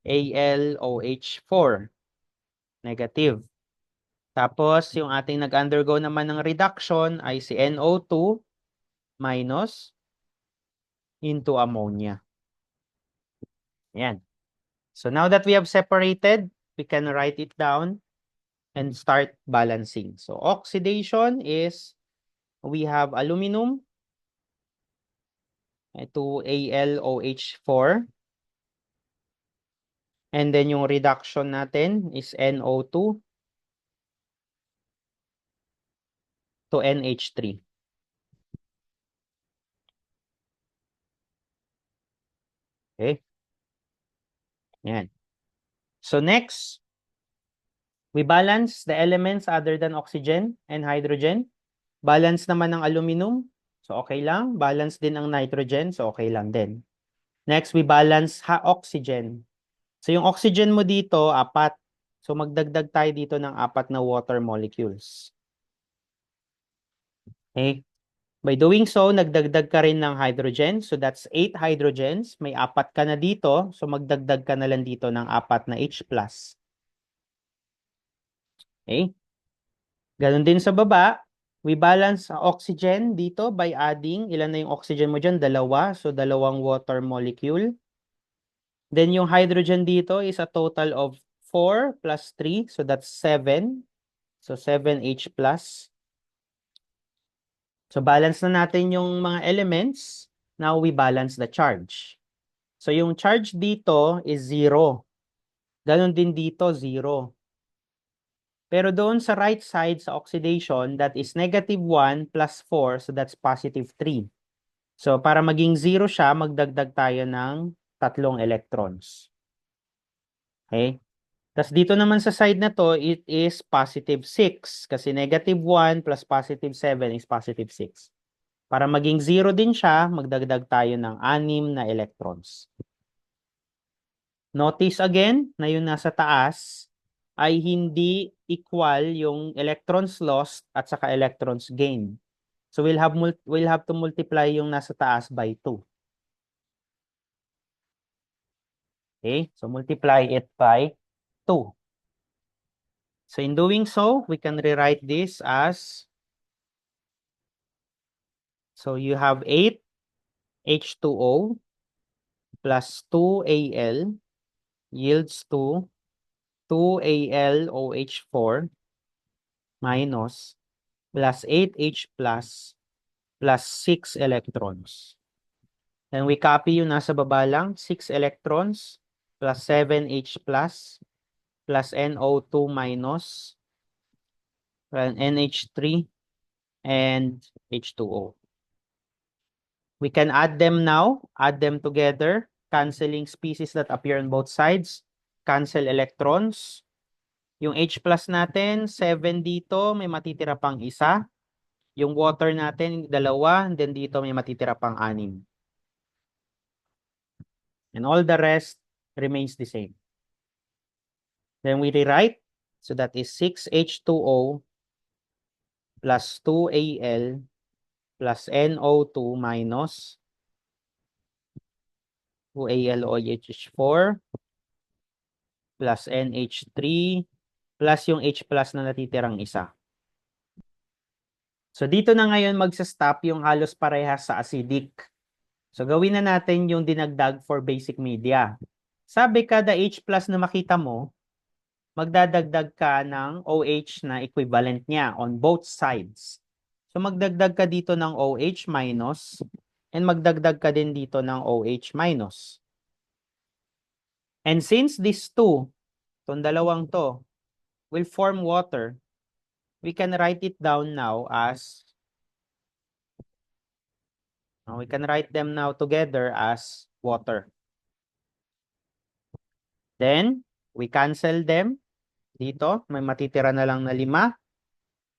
AlOH4. Negative. Tapos, yung ating nag-undergo naman ng reduction ay si NO2 minus into ammonia. Ayan. So, now that we have separated, we can write it down and start balancing. So, oxidation is, we have aluminum to AlOH4. And then yung reduction natin is NO2 to NH3. Okay? Yan. So next, we balance the elements other than oxygen and hydrogen. Balance naman ng aluminum. So okay lang. Balance din ang nitrogen. So okay lang din. Next, we balance oxygen. So yung oxygen mo dito, 4. So magdagdag tayo dito ng 4 na water molecules. Okay? By doing so, nagdagdag ka rin ng hydrogen. So that's 8 hydrogens. May 4 ka na dito. So magdagdag ka na lang dito ng 4 na H+. Okay? Ganon din sa baba. We balance oxygen dito by adding, ilan na yung oxygen mo dyan? 2. So 2 water molecule. Then yung hydrogen dito is a total of 4 plus 3. So that's 7. So 7H+. So balance na natin yung mga elements. Now we balance the charge. So yung charge dito is 0. Ganon din dito, 0. Pero doon sa right side sa oxidation, that is -1 plus 4. So that's +3. So para maging 0 siya, magdagdag tayo ng 3 electrons. Okay? Tapos dito naman sa side na to, it is +6. Kasi -1 plus +7 is +6. Para maging 0 din siya, magdagdag tayo ng 6 na electrons. Notice again na yung nasa taas ay hindi equal yung electrons lost at saka electrons gained. So we'll have to multiply yung nasa taas by 2. Okay? So multiply it by 2. So in doing so, we can rewrite this as, so you have 8 H2O plus 2Al yields to 2AlOH4 minus plus 8H plus 6 electrons. Then we copy yung nasa baba lang, 6 electrons plus 7H plus NO2 minus NH3 and H2O. We can add them now, add them together, canceling species that appear on both sides, cancel electrons. Yung H plus natin, 7 dito, may matitira pang isa. Yung water natin, 2, then dito may matitira pang 6. And all the rest remains the same. Then we rewrite, so that is 6H2O plus 2Al plus NO2 minus 2AlOH4 plus NH3 plus yung H plus na natitirang isa. So dito na ngayon magsa-stop yung halos parehas sa acidic. So gawin na natin yung dinagdag for basic media. Sabi kada H plus na makita mo, magdadagdag ka ng OH na equivalent niya on both sides. So magdagdag ka dito ng OH minus and magdagdag ka din dito ng OH minus. And since these two, itong dalawang to, will form water, we can write it down now as, we can write them now together as water. Then, we cancel them. Dito, may matitira na lang na 5.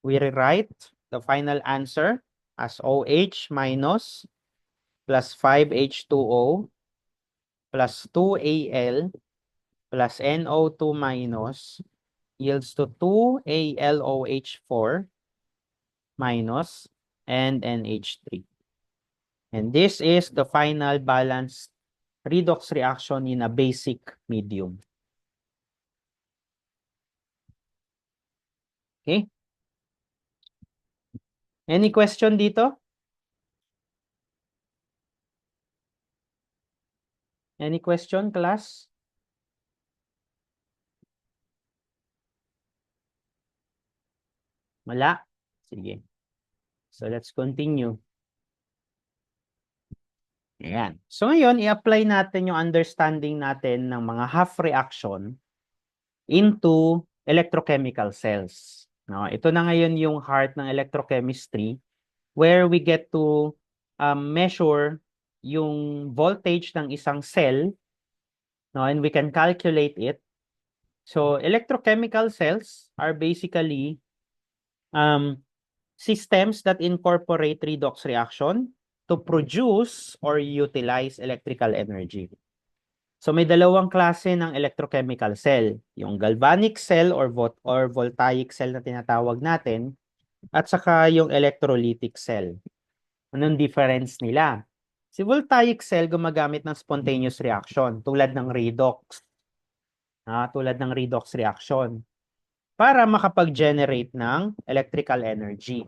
We rewrite the final answer as OH minus plus 5H2O plus 2Al plus NO2 minus yields to 2AlOH4 minus and NH3. And this is the final balanced redox reaction in a basic medium. Okay? Any question dito? Any question, class? Wala? Sige. So let's continue. Ayan. So ngayon, i-apply natin yung understanding natin ng mga half reaction into electrochemical cells. No, ito na ngayon yung heart ng electrochemistry where we get to measure yung voltage ng isang cell, no, and we can calculate it. So electrochemical cells are basically um, systems that incorporate redox reaction to produce or utilize electrical energy. So may dalawang klase ng electrochemical cell, yung galvanic cell or voltaic cell na tinatawag natin, at saka yung electrolytic cell. Anong difference nila? Si voltaic cell gumagamit ng spontaneous reaction tulad ng redox, tulad ng redox reaction para makapag-generate ng electrical energy.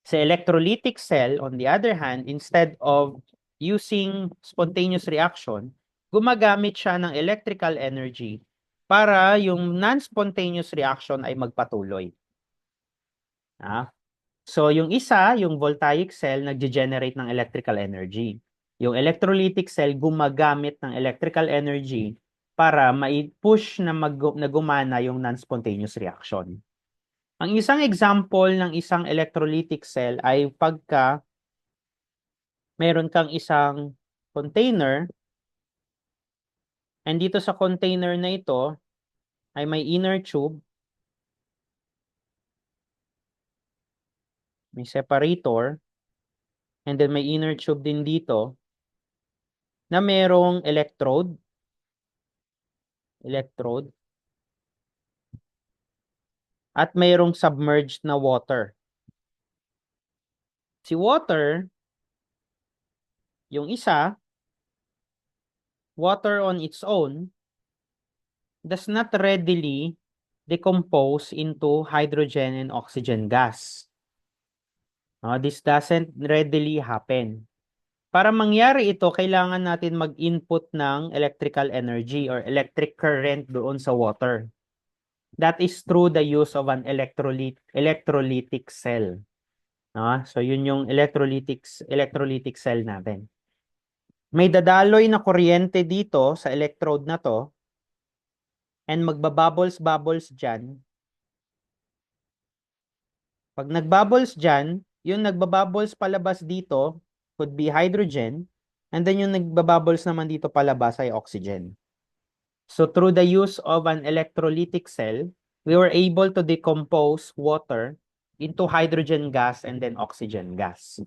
Sa electrolytic cell, on the other hand, instead of using spontaneous reaction, gumagamit siya ng electrical energy para yung non-spontaneous reaction ay magpatuloy. So yung isa, yung voltaic cell, nag-generate ng electrical energy. Yung electrolytic cell gumagamit ng electrical energy para ma-push na gumana yung non-spontaneous reaction. Ang isang example ng isang electrolytic cell ay pagka meron kang isang container and dito sa container na ito ay may inner tube, may separator, and then may inner tube din dito na merong electrode, at mayroong submerged na water. Si water, yung isa, water on its own, does not readily decompose into hydrogen and oxygen gas. This doesn't readily happen. Para mangyari ito, kailangan natin mag-input ng electrical energy or electric current doon sa water. That is through the use of an electrolytic cell. So yun yung electrolytic cell natin. May dadaloy na kuryente dito sa electrode na to and magbabubbles dyan. Pag nagbubbles dyan, yung nagbabubbles palabas dito could be hydrogen, and then yung nagbabubbles naman dito palabas ay oxygen. So through the use of an electrolytic cell, we were able to decompose water into hydrogen gas and then oxygen gas.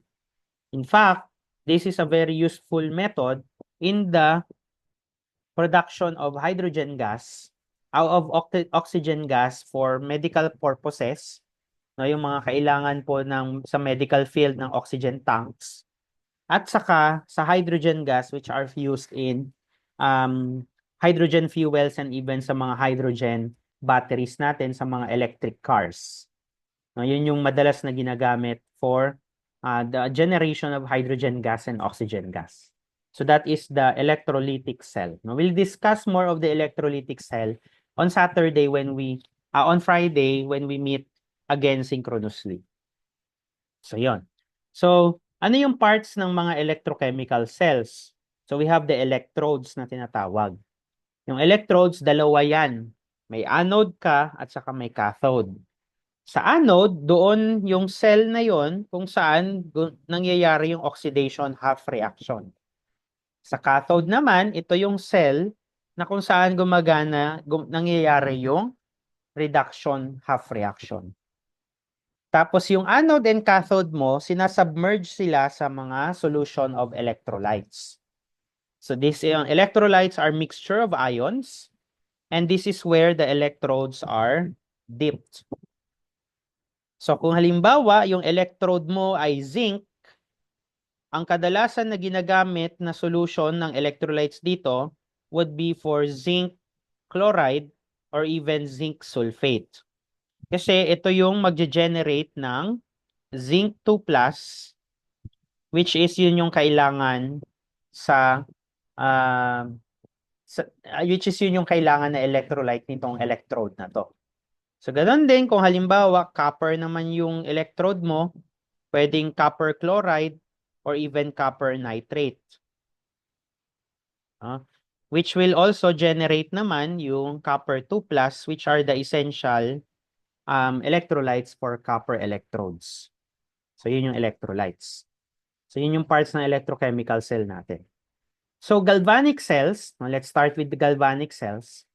In fact, this is a very useful method in the production of hydrogen gas, of oxygen gas for medical purposes, yung mga kailangan po sa medical field ng oxygen tanks, at saka sa hydrogen gas which are used in hydrogen fuels and even sa mga hydrogen batteries natin sa mga electric cars. Yun yung madalas na ginagamit for the generation of hydrogen gas and oxygen gas. So that is the electrolytic cell. We'll discuss more of the electrolytic cell on Friday when we meet again synchronously. So yun. So ano yung parts ng mga electrochemical cells? So we have the electrodes na tinatawag. Yung electrodes, dalawa yan. May anode ka at saka may cathode. Sa anode, doon yung cell na yon kung saan nangyayari yung oxidation half reaction. Sa cathode naman, ito yung cell na kung saan nangyayari yung reduction half reaction. Tapos yung anode and cathode mo, sinasubmerge sila sa mga solution of electrolytes. So electrolytes are mixture of ions, and this is where the electrodes are dipped. So kung halimbawa, yung electrode mo ay zinc, ang kadalasan na ginagamit na solution ng electrolytes dito would be for zinc chloride or even zinc sulfate. Kasi ito yung mag-generate ng zinc 2+, which is yun yung kailangan which is yun yung kailangan na electrolyte nitong electrode na to. So ganoon din kung halimbawa copper naman yung electrode mo, pwedeng copper chloride or even copper nitrate. Which will also generate naman yung copper 2+, which are the essential electrolytes for copper electrodes. So, yun yung electrolytes. So, yun yung parts ng electrochemical cell natin. So, galvanic cells, let's start with the galvanic cells.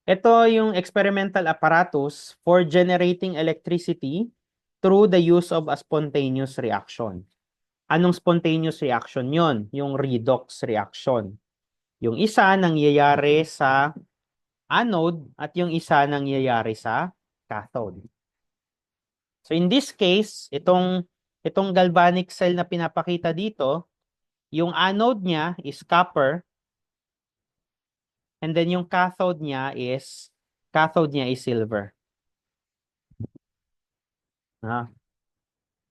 Ito yung experimental apparatus for generating electricity through the use of a spontaneous reaction. Anong spontaneous reaction yon? Yung redox reaction. Yung isa nangyayari sa anode at yung isa nangyayari sa cathode. So in this case, itong galvanic cell na pinapakita dito, yung anode niya is copper and then yung cathode niya is silver.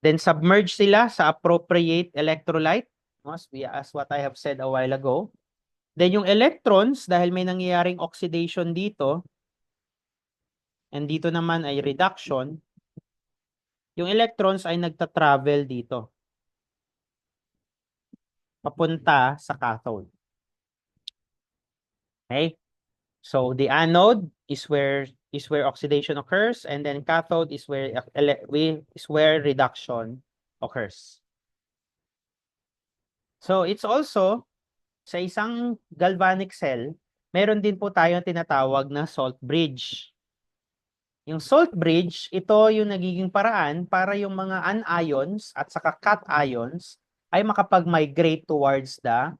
Then submerge sila sa appropriate electrolyte, as what I have said a while ago. Then yung electrons, dahil may nangyayaring oxidation dito, and dito naman ay reduction, yung electrons ay nagta-travel dito, papunta sa cathode. Okay? So the anode is where oxidation occurs, and then cathode is where reduction occurs. So it's also sa isang galvanic cell, meron din po tayong tinatawag na salt bridge. Yung salt bridge, ito yung nagiging paraan para yung mga anions at saka cations ay makapag-migrate towards the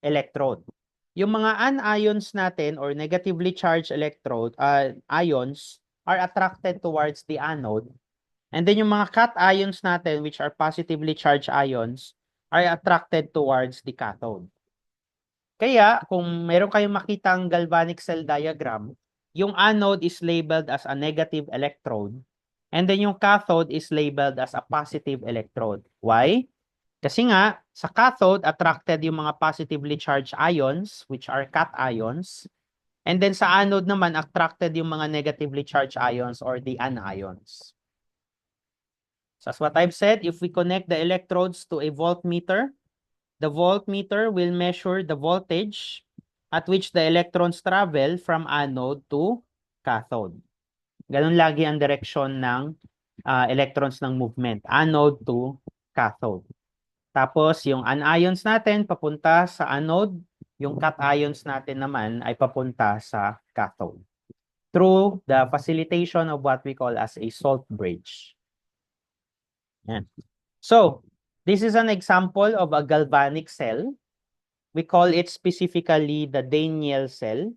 electrode. Yung mga anions natin or negatively charged ions are attracted towards the anode. And then yung mga cations natin, which are positively charged ions, are attracted towards the cathode. Kaya, kung meron kayong makitang galvanic cell diagram, yung anode is labeled as a negative electrode, and then yung cathode is labeled as a positive electrode. Why? Kasi nga, sa cathode, attracted yung mga positively charged ions, which are cations, and then sa anode naman, attracted yung mga negatively charged ions or the anions. So as what I've said, if we connect the electrodes to a voltmeter, the voltmeter will measure the voltage at which the electrons travel from anode to cathode. Ganun lagi ang direksyon ng electrons ng movement, anode to cathode. Tapos yung anions natin papunta sa anode, yung cations natin naman ay papunta sa cathode through the facilitation of what we call as a salt bridge. Yan. So, this is an example of a galvanic cell. We call it specifically the Daniell cell.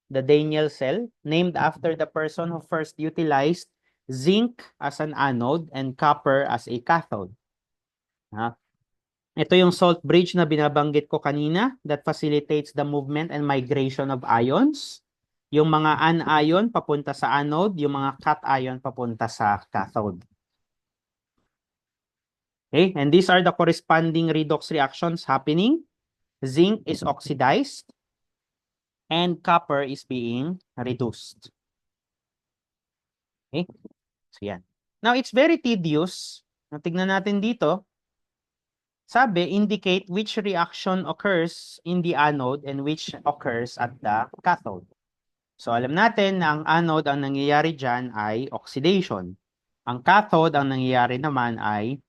The Daniell cell, named after the person who first utilized zinc as an anode and copper as a cathode. Ito yung salt bridge na binabanggit ko kanina that facilitates the movement and migration of ions. Yung mga anion papunta sa anode, yung mga cation papunta sa cathode. Okay, and these are the corresponding redox reactions happening. Zinc is oxidized and copper is being reduced. Okay, so yan. Now, it's very tedious. Tignan natin dito. Sabi, indicate which reaction occurs in the anode and which occurs at the cathode. So, alam natin na ang anode, ang nangyayari dyan ay oxidation. Ang cathode, ang nangyayari naman ay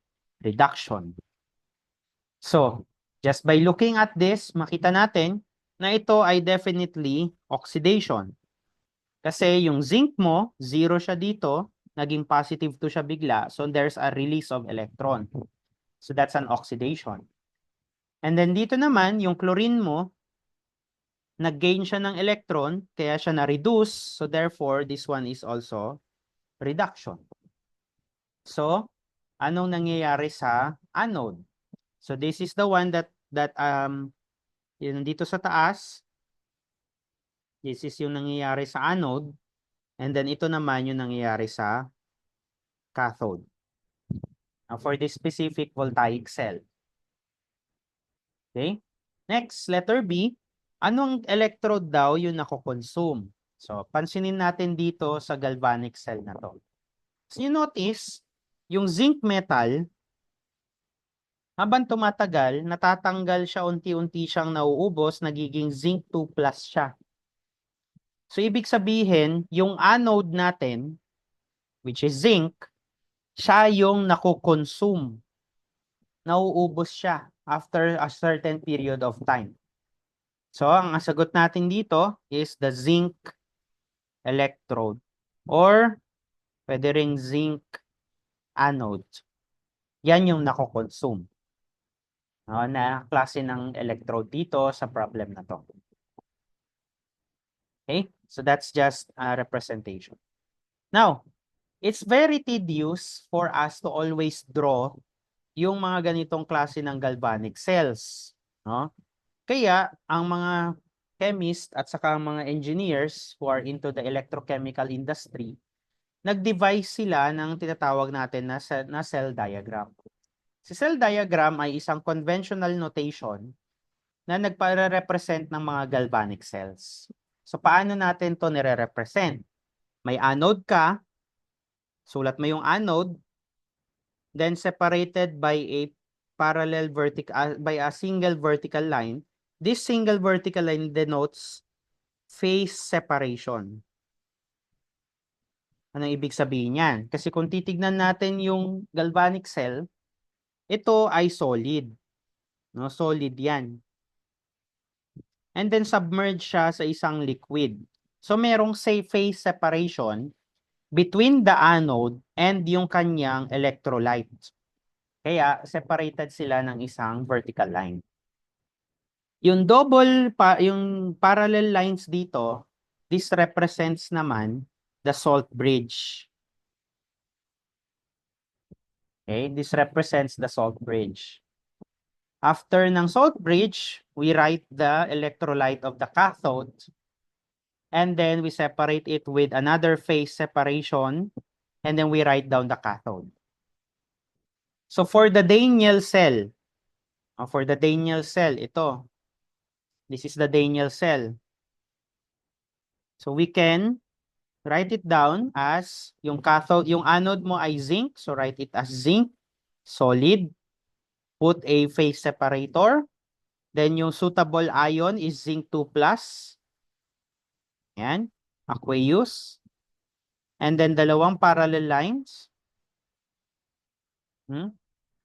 reduction. So, just by looking at this, makita natin na ito ay definitely oxidation. Kasi yung zinc mo, 0 siya dito, naging positive 2 siya bigla. So, there's a release of electron. So, that's an oxidation. And then dito naman, yung chlorine mo, nag-gain siya ng electron, kaya siya na-reduce. So, therefore, this one is also reduction. So, anong nangyayari sa anode? So, this is the one that yun dito sa taas. This is yung nangyayari sa anode. And then, ito naman yung nangyayari sa cathode. For this specific voltaic cell. Okay? Next, letter B. Anong electrode daw yung nako-consume? So, pansinin natin dito sa galvanic cell na to. So, you notice, yung zinc metal, habang tumatagal, natatanggal siya, unti-unti siyang nauubos, nagiging zinc 2 plus siya. So, ibig sabihin, yung anode natin, which is zinc, siya yung nakokonsume. Nauubos siya after a certain period of time. So, ang sagot natin dito is the zinc electrode or pwede ring zinc anode. Yan yung nakokonsume. No, na klase ng electrode dito sa problem na to. Okay? So that's just a representation. Now, it's very tedious for us to always draw yung mga ganitong klase ng galvanic cells. No? Kaya, ang mga chemist at saka ang mga engineers who are into the electrochemical industry, nag-devise sila ng tinatawag natin na cell diagram. Si cell diagram ay isang conventional notation na nagpare-represent ng mga galvanic cells. So, paano natin to nire-represent? May anode ka, sulat mo yung anode, then separated by a by a single vertical line. This single vertical line denotes phase separation. Anong ibig sabihin yan? Kasi kung titignan natin yung galvanic cell, ito ay solid. No? Solid yan. And then submerge siya sa isang liquid. So merong phase separation between the anode and yung kanyang electrolyte. Kaya separated sila ng isang vertical line. Yung yung parallel lines dito, this represents naman the salt bridge. Okay, this represents the salt bridge. After ng salt bridge, we write the electrolyte of the cathode. And then we separate it with another phase separation. And then we write down the cathode. So for the Daniell cell, ito. This is the Daniell cell. So we can write it down as yung cathode, yung anode mo ay zinc. So write it as zinc, solid. Put a phase separator. Then yung suitable ion is zinc 2 plus. Yan, aqueous. And then dalawang parallel lines.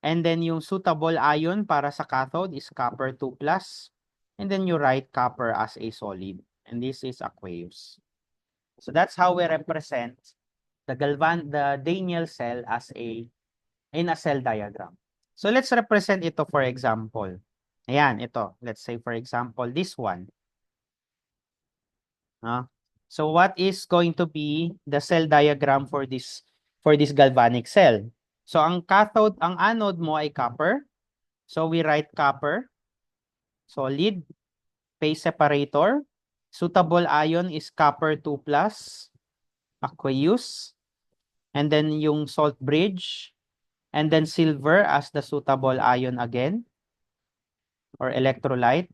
And then yung suitable ion para sa cathode is copper 2 plus. And then you write copper as a solid. And this is aqueous. So that's how we represent the Daniell cell as in a cell diagram. So let's represent ito for example. Ayan, ito. Let's say for example, this one. So what is going to be the cell diagram for this galvanic cell? So ang anode mo ay copper. So we write copper, solid, phase separator. Suitable ion is copper 2 plus, aqueous. And then yung salt bridge. And then silver as the suitable ion again, or electrolyte.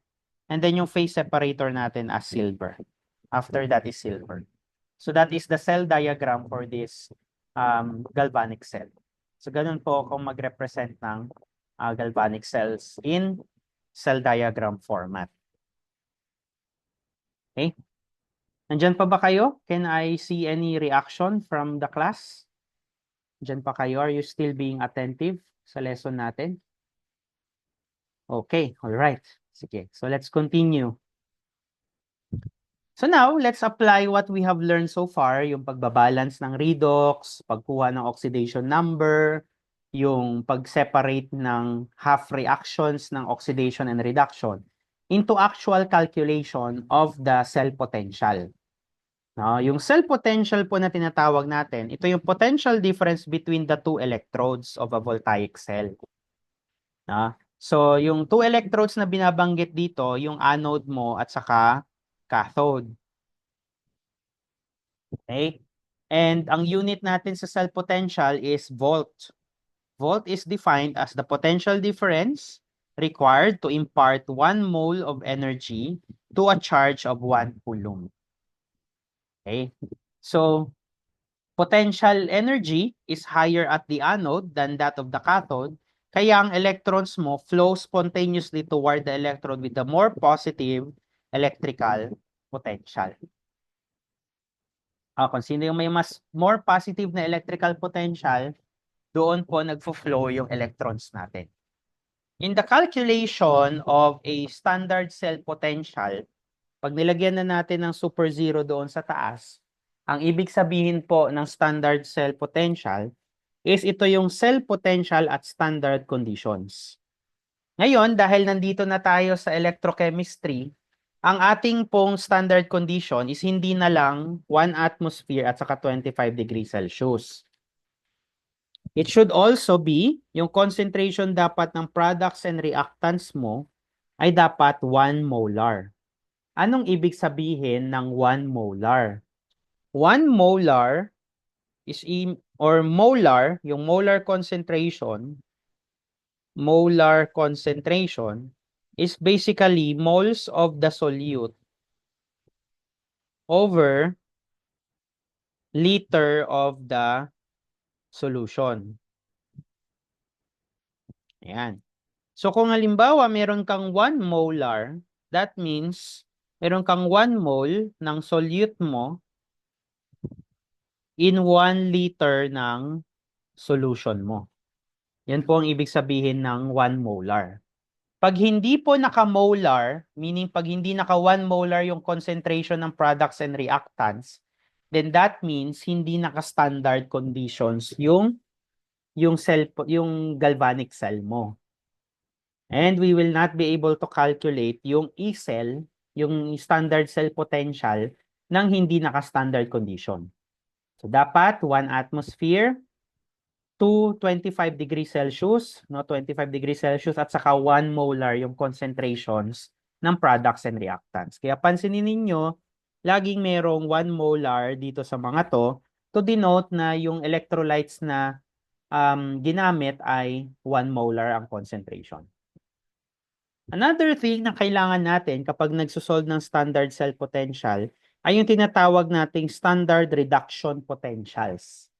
And then yung phase separator natin as silver. After that is silver. So that is the cell diagram for this galvanic cell. So ganun po kung mag-represent ng galvanic cells in cell diagram format. Okay? Nandyan pa ba kayo? Can I see any reaction from the class? Nandyan pa kayo? Are you still being attentive sa lesson natin? Okay, all right. Sige, so let's continue. So now, let's apply what we have learned so far, yung pagbabalance ng redox, pagkuha ng oxidation number, yung pag-separate ng half reactions ng oxidation and reduction into actual calculation of the cell potential. No, yung cell potential po na tinatawag natin, ito yung potential difference between the two electrodes of a voltaic cell. No? So, yung two electrodes na binabanggit dito, yung anode mo at saka cathode. Okay? And ang unit natin sa cell potential is volt. Volt is defined as the potential difference required to impart 1 mole of energy to a charge of 1 coulomb. Okay? So, potential energy is higher at the anode than that of the cathode Kaya ang electrons mo flow spontaneously toward the electrode with the more positive electrical potential. Kung sino yung may more positive na electrical potential, doon po nagfo-flow yung electrons natin. In the calculation of a standard cell potential, pag nilagyan na natin ng super zero doon sa taas, ang ibig sabihin po ng standard cell potential is ito yung cell potential at standard conditions. Ngayon, dahil nandito na tayo sa electrochemistry, ang ating pong standard condition is hindi na lang 1 atmosphere at saka 25 degrees Celsius. It should also be, yung concentration dapat ng products and reactants mo ay dapat 1 molar. Anong ibig sabihin ng 1 molar? 1 molar is molar, yung molar concentration is basically moles of the solute over liter of the solution. Ayan. So kung halimbawa meron kang 1 molar, that means meron kang 1 mole ng solute mo in 1 liter ng solution mo. Yan po ang ibig sabihin ng 1 molar. Pag hindi po naka-molar, meaning pag hindi naka 1 molar yung concentration ng products and reactants, then that means hindi naka-standard conditions yung galvanic cell mo. And we will not be able to calculate yung E-cell, yung standard cell potential ng hindi naka-standard condition. So dapat 1 atmosphere to 25 degrees Celsius, no, 25 degrees Celsius at saka 1 molar yung concentrations ng products and reactants. Kaya pansinin ninyo, laging merong 1 molar dito sa mga to denote na yung electrolytes na ginamit ay 1 molar ang concentration. Another thing na kailangan natin kapag nagsosolve ng standard cell potential ay yung tinatawag nating standard reduction potentials.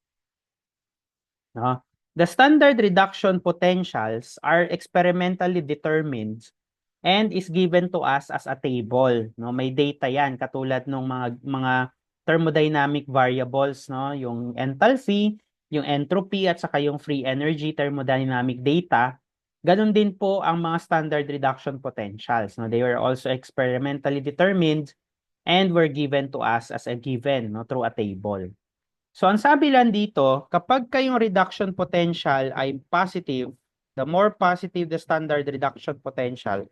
No? The standard reduction potentials are experimentally determined and is given to us as a table. No? May data yan katulad ng mga thermodynamic variables, no? Yung enthalpy, yung entropy at saka yung free energy thermodynamic data. Ganon din po ang mga standard reduction potentials. No? They were also experimentally determined and were given to us as a given, no? Through a table. So ang sabi lang dito, kapag kayong reduction potential ay positive, the more positive the standard reduction potential,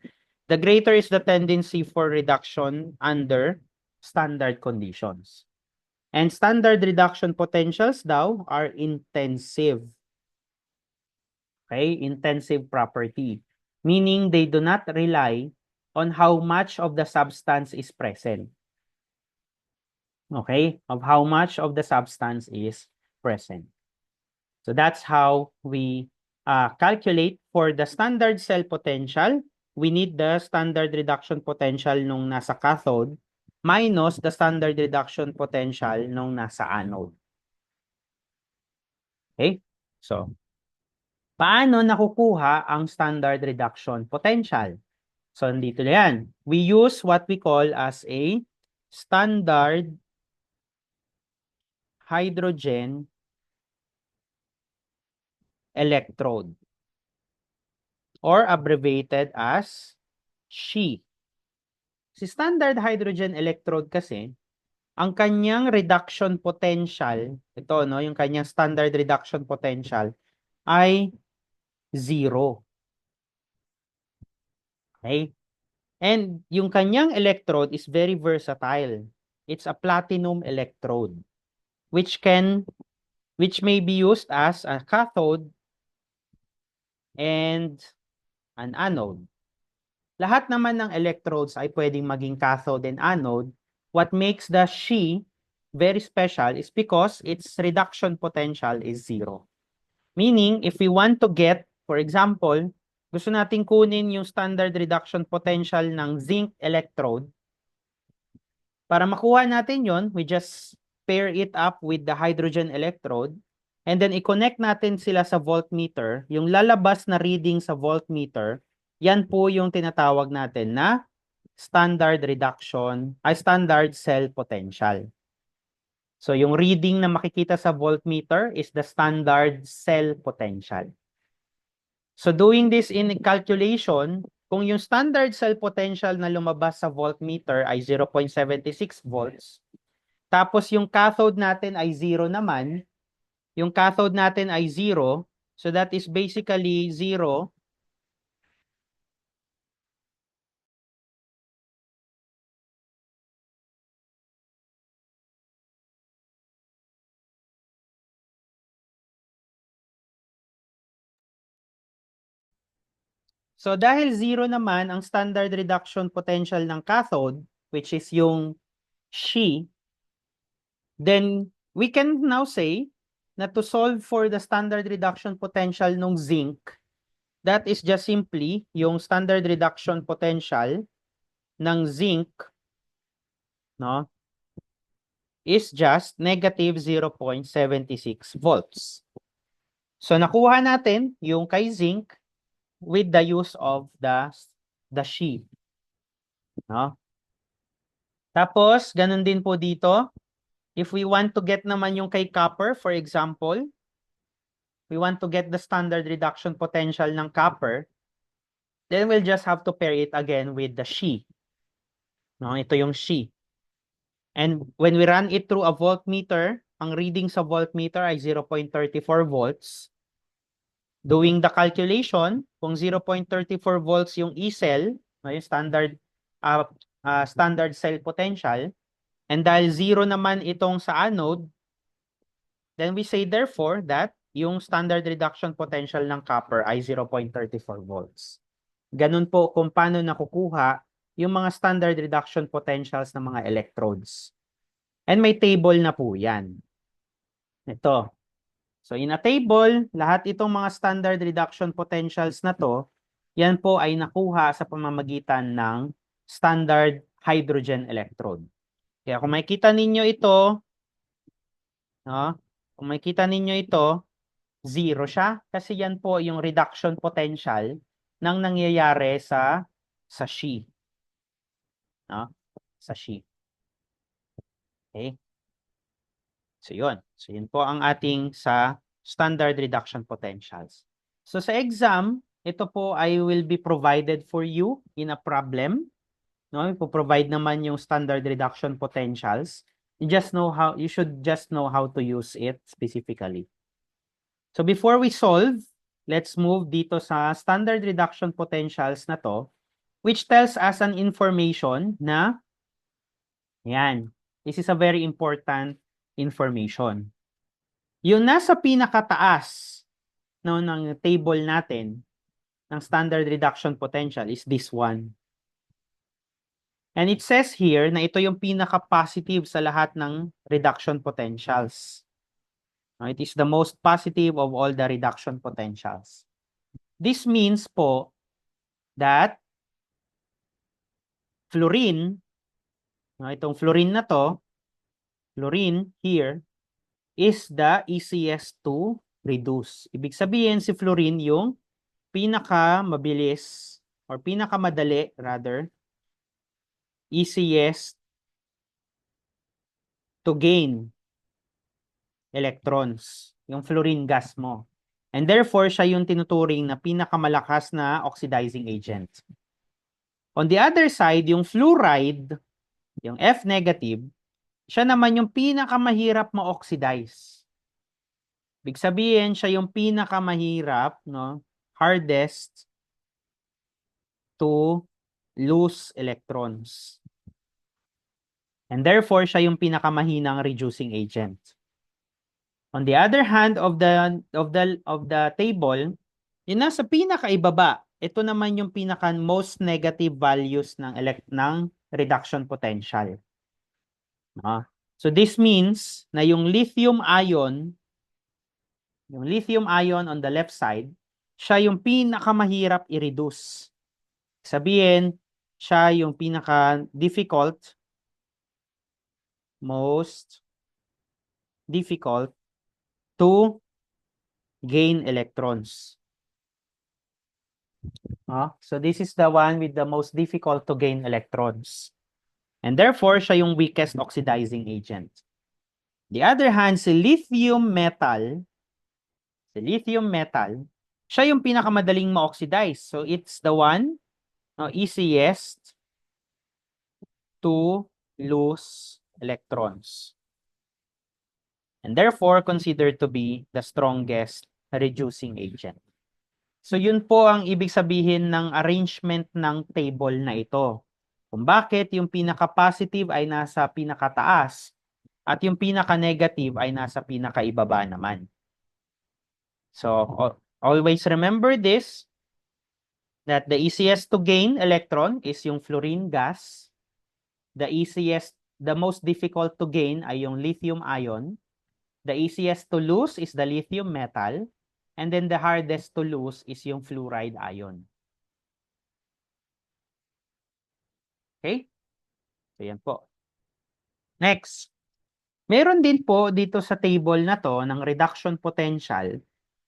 the greater is the tendency for reduction under standard conditions. And standard reduction potentials daw are intensive. Okay, intensive property. Meaning they do not rely on how much of the substance is present. Okay, of how much of the substance is present. So that's how we calculate for the standard cell potential. We need the standard reduction potential nung nasa cathode minus the standard reduction potential nung nasa anode. Okay, so paano nakukuha ang standard reduction potential? So dito na yan. We use what we call as a standard hydrogen electrode or abbreviated as SHE. Si standard hydrogen electrode kasi, ang kanyang reduction potential, ito no, yung kanyang standard reduction potential ay 0. Okay? And yung kanyang electrode is very versatile. It's a platinum electrode which may be used as a cathode and an anode. Lahat naman ng electrodes ay pwedeng maging cathode and anode. What makes the SHE very special is because its reduction potential is 0. Meaning, if we want to get, for example, gusto nating kunin yung standard reduction potential ng zinc electrode, para makuha natin yon, we just pair it up with the hydrogen electrode. and then i-connect natin sila sa voltmeter, yung lalabas na reading sa voltmeter, yan po yung tinatawag natin na standard cell potential. So yung reading na makikita sa voltmeter is the standard cell potential. So doing this in calculation, kung yung standard cell potential na lumabas sa voltmeter ay 0.76 volts, tapos yung cathode natin ay 0 naman, yung cathode natin ay 0, so that is basically 0. So dahil 0 naman ang standard reduction potential ng cathode, which is yung She, then we can now say na to solve for the standard reduction potential ng zinc, that is just simply yung standard reduction potential ng zinc, no, is just negative 0.76 volts. So nakuha natin yung kay zinc with the use of the She, no? Tapos ganun din po dito. If we want to get naman yung kay copper, for example, we want to get the standard reduction potential ng copper, then we'll just have to pair it again with the She. No, ito yung She. And when we run it through a voltmeter, ang reading sa voltmeter ay 0.34 volts. Doing the calculation, kung 0.34 volts yung E-cell, yung standard cell potential, and dahil 0 naman itong sa anode, then we say therefore that yung standard reduction potential ng copper ay 0.34 volts. Ganun po kung paano nakukuha yung mga standard reduction potentials ng mga electrodes. And may table na po yan. Ito. So in a table, lahat itong mga standard reduction potentials na to, yan po ay nakuha sa pamamagitan ng standard hydrogen electrode. Kaya kung makikita ninyo ito, no? Kung makikita ninyo ito, 0 siya kasi yan po yung reduction potential ng nangyayari sa She. No? Sa She. Okay? So yun. So yun po ang ating sa standard reduction potentials. So sa exam, ito po ay will be provided for you in a problem. No, ipo-provide naman yung standard reduction potentials. You should just know how to use it specifically. So before we solve, let's move dito sa standard reduction potentials na to, which tells us an information na, yan, this is a very important information. Yung nasa pinakataas, no, ng table natin, ng standard reduction potential is this one. And it says here na ito yung pinaka-positive sa lahat ng reduction potentials. No, it is the most positive of all the reduction potentials. This means po that fluorine, no, itong fluorine na to, fluorine here, is the easiest to reduce. Ibig sabihin si fluorine yung pinaka-mabilis or pinaka-madali rather, easiest to gain electrons, yung fluorine gas mo. And therefore, siya yung tinuturing na pinakamalakas na oxidizing agent. On the other side, yung fluoride, yung F negative, siya naman yung pinakamahirap ma-oxidize. Ibig sabihin, siya yung pinakamahirap, no, hardest to lose electrons. And therefore, siya yung pinakamahinang reducing agent. On the other hand of the table, yun nasa pinakaibaba, ito naman yung pinaka most negative values ng reduction potential. No? So this means na yung lithium ion on the left side, siya yung pinakamahirap i-reduce. Sabihin, siya yung most difficult to gain electrons. So this is the one with the most difficult to gain electrons. And therefore, siya yung weakest oxidizing agent. The other hand, si lithium metal, siya yung pinakamadaling ma-oxidize. So it's the one easiest to lose electrons. And therefore, considered to be the strongest reducing agent. So yun po ang ibig sabihin ng arrangement ng table na ito. Kung bakit yung pinaka-positive ay nasa pinakataas at yung pinaka-negative ay nasa pinakaibaba naman. So always remember this, that the easiest to gain electron is yung fluorine gas. The most difficult to gain ay yung lithium ion. The easiest to lose is the lithium metal. And then the hardest to lose is yung fluoride ion. Okay? So yan po. Next. Meron din po dito sa table na to ng reduction potential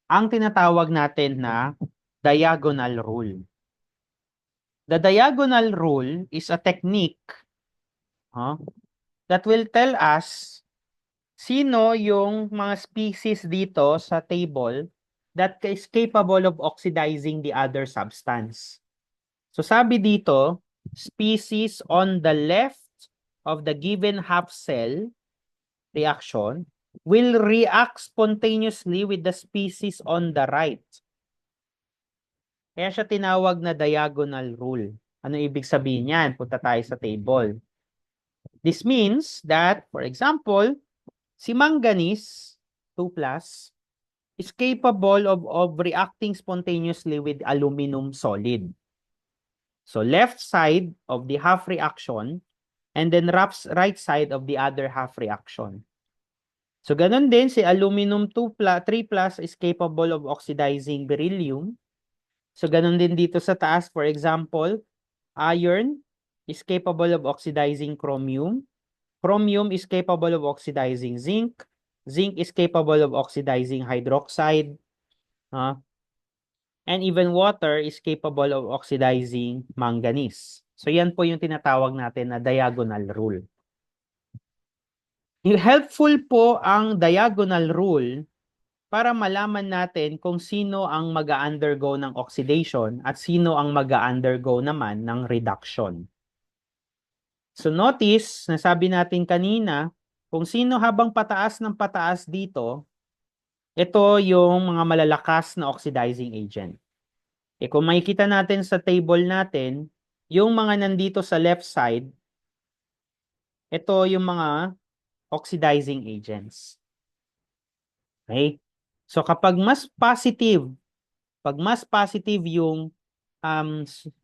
ang tinatawag natin na diagonal rule. The diagonal rule is a technique that will tell us sino yung mga species dito sa table that is capable of oxidizing the other substance. So sabi dito, species on the left of the given half cell reaction will react spontaneously with the species on the right. Kaya siya tinawag na diagonal rule. Ano ibig sabihin yan? Punta tayo sa table. This means that, for example, si manganese, 2+, is capable of reacting spontaneously with aluminum solid. So left side of the half reaction and then right side of the other half reaction. So ganun din si aluminum 3+ is capable of oxidizing beryllium. So ganun din dito sa taas, for example, iron is capable of oxidizing chromium. Chromium is capable of oxidizing zinc. Zinc is capable of oxidizing hydroxide. And even water is capable of oxidizing manganese. So yan po yung tinatawag natin na diagonal rule. Helpful po ang diagonal rule para malaman natin kung sino ang mag-undergo ng oxidation at sino ang mag-undergo naman ng reduction. So notice, nasabi natin kanina, kung sino habang pataas ng pataas dito, ito yung mga malalakas na oxidizing agent. Kung makikita natin sa table natin, yung mga nandito sa left side, ito yung mga oxidizing agents. Okay? So kapag mas positive yung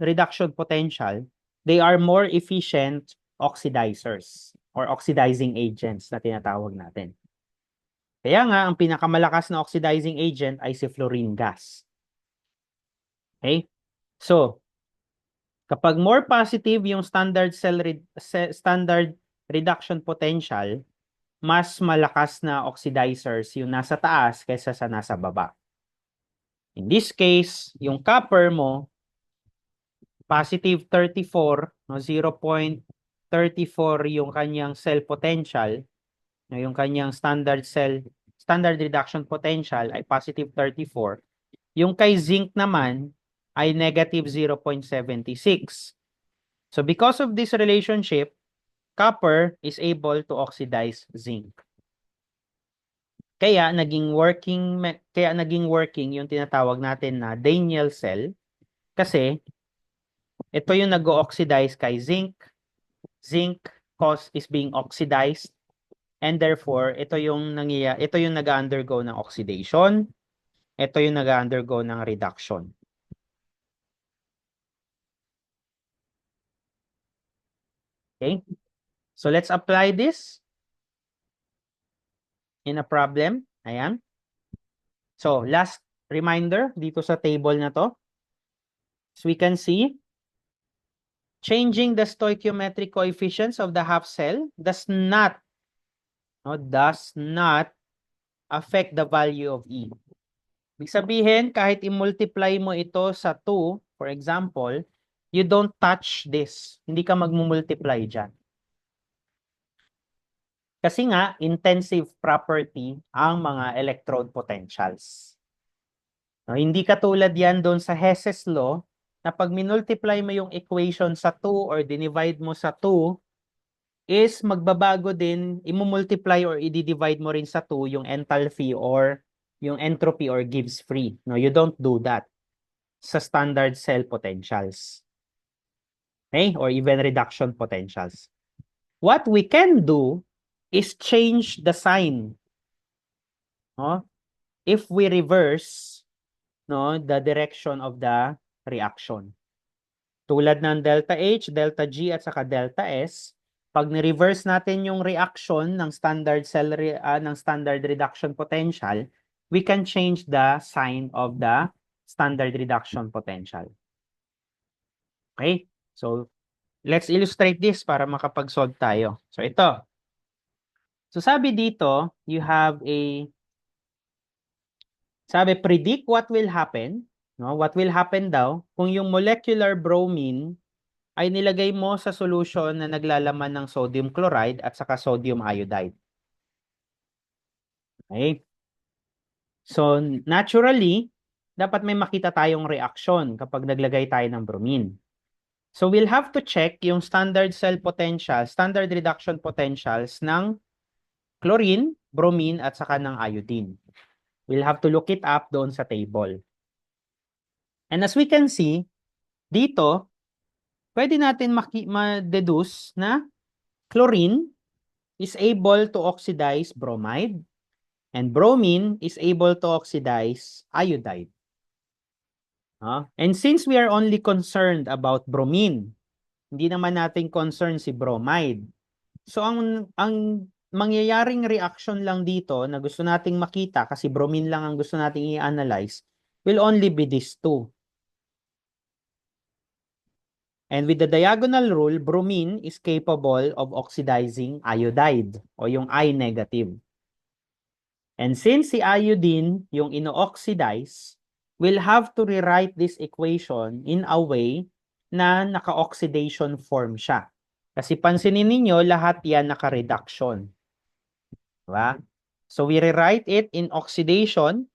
reduction potential, they are more efficient oxidizers or oxidizing agents na tinatawag natin. Kaya nga, ang pinakamalakas na oxidizing agent ay si fluorine gas. Okay? So, kapag more positive yung standard reduction potential, mas malakas na oxidizers yung nasa taas kaysa sa nasa baba. In this case, yung copper mo, positive 34, 0.34 yung kanyang cell potential, yung kanyang standard reduction potential ay positive 34. Yung kay zinc naman ay negative 0.76. So because of this relationship, copper is able to oxidize zinc. Kaya naging working yung tinatawag natin na Daniell cell kasi ito yung nag-oxidize kay zinc. Zinc is being oxidized and therefore ito yung nag-undergo ng oxidation. Ito yung nag-undergo ng reduction. Okay? So let's apply this in a problem. Ayan. So last reminder dito sa table na to. So we can see changing the stoichiometric coefficients of the half cell does not affect the value of E. Ibig sabihin, kahit i-multiply mo ito sa 2, for example, you don't touch this. Hindi ka magmumultiply dyan. Kasi nga, intensive property ang mga electrode potentials. No, hindi katulad yan doon sa Hess's law na pag minultiply mo yung equation sa 2 or dinivide mo sa 2, is magbabago din, imumultiply or i-divide mo rin sa 2 yung enthalpy or yung entropy or Gibbs free. No, you don't do that sa standard cell potentials. Okay? Or even reduction potentials. What we can do is change the sign. No? If we reverse the direction of the reaction. Tulad ng delta H, delta G at saka delta S, pag ni-reverse natin yung reaction ng standard ng standard reduction potential, we can change the sign of the standard reduction potential. Okay? So, let's illustrate this para makapag-solve tayo. So, ito. So, sabi dito, you have predict what will happen. No? What will happen daw kung yung molecular bromine ay nilagay mo sa solution na naglalaman ng sodium chloride at saka sodium iodide. Okay? So, naturally, dapat may makita tayong reaction kapag naglagay tayo ng bromine. So, we'll have to check yung standard cell potential, standard reduction potentials ng chlorine, bromine, at saka ng iodine. We'll have to look it up doon sa table. And as we can see, dito, pwede natin ma-deduce na chlorine is able to oxidize bromide and bromine is able to oxidize iodide. And since we are only concerned about bromine, hindi naman natin concern si bromide. So ang mangyayaring reaction lang dito na gusto nating makita kasi bromine lang ang gusto nating i-analyze will only be these two. And with the diagonal rule, bromine is capable of oxidizing iodide o yung I negative. And since si iodine yung ino-oxidize, we'll have to rewrite this equation in a way na naka-oxidation form siya. Kasi pansinin ninyo, lahat yan naka-reduction. Diba? So we rewrite it in oxidation.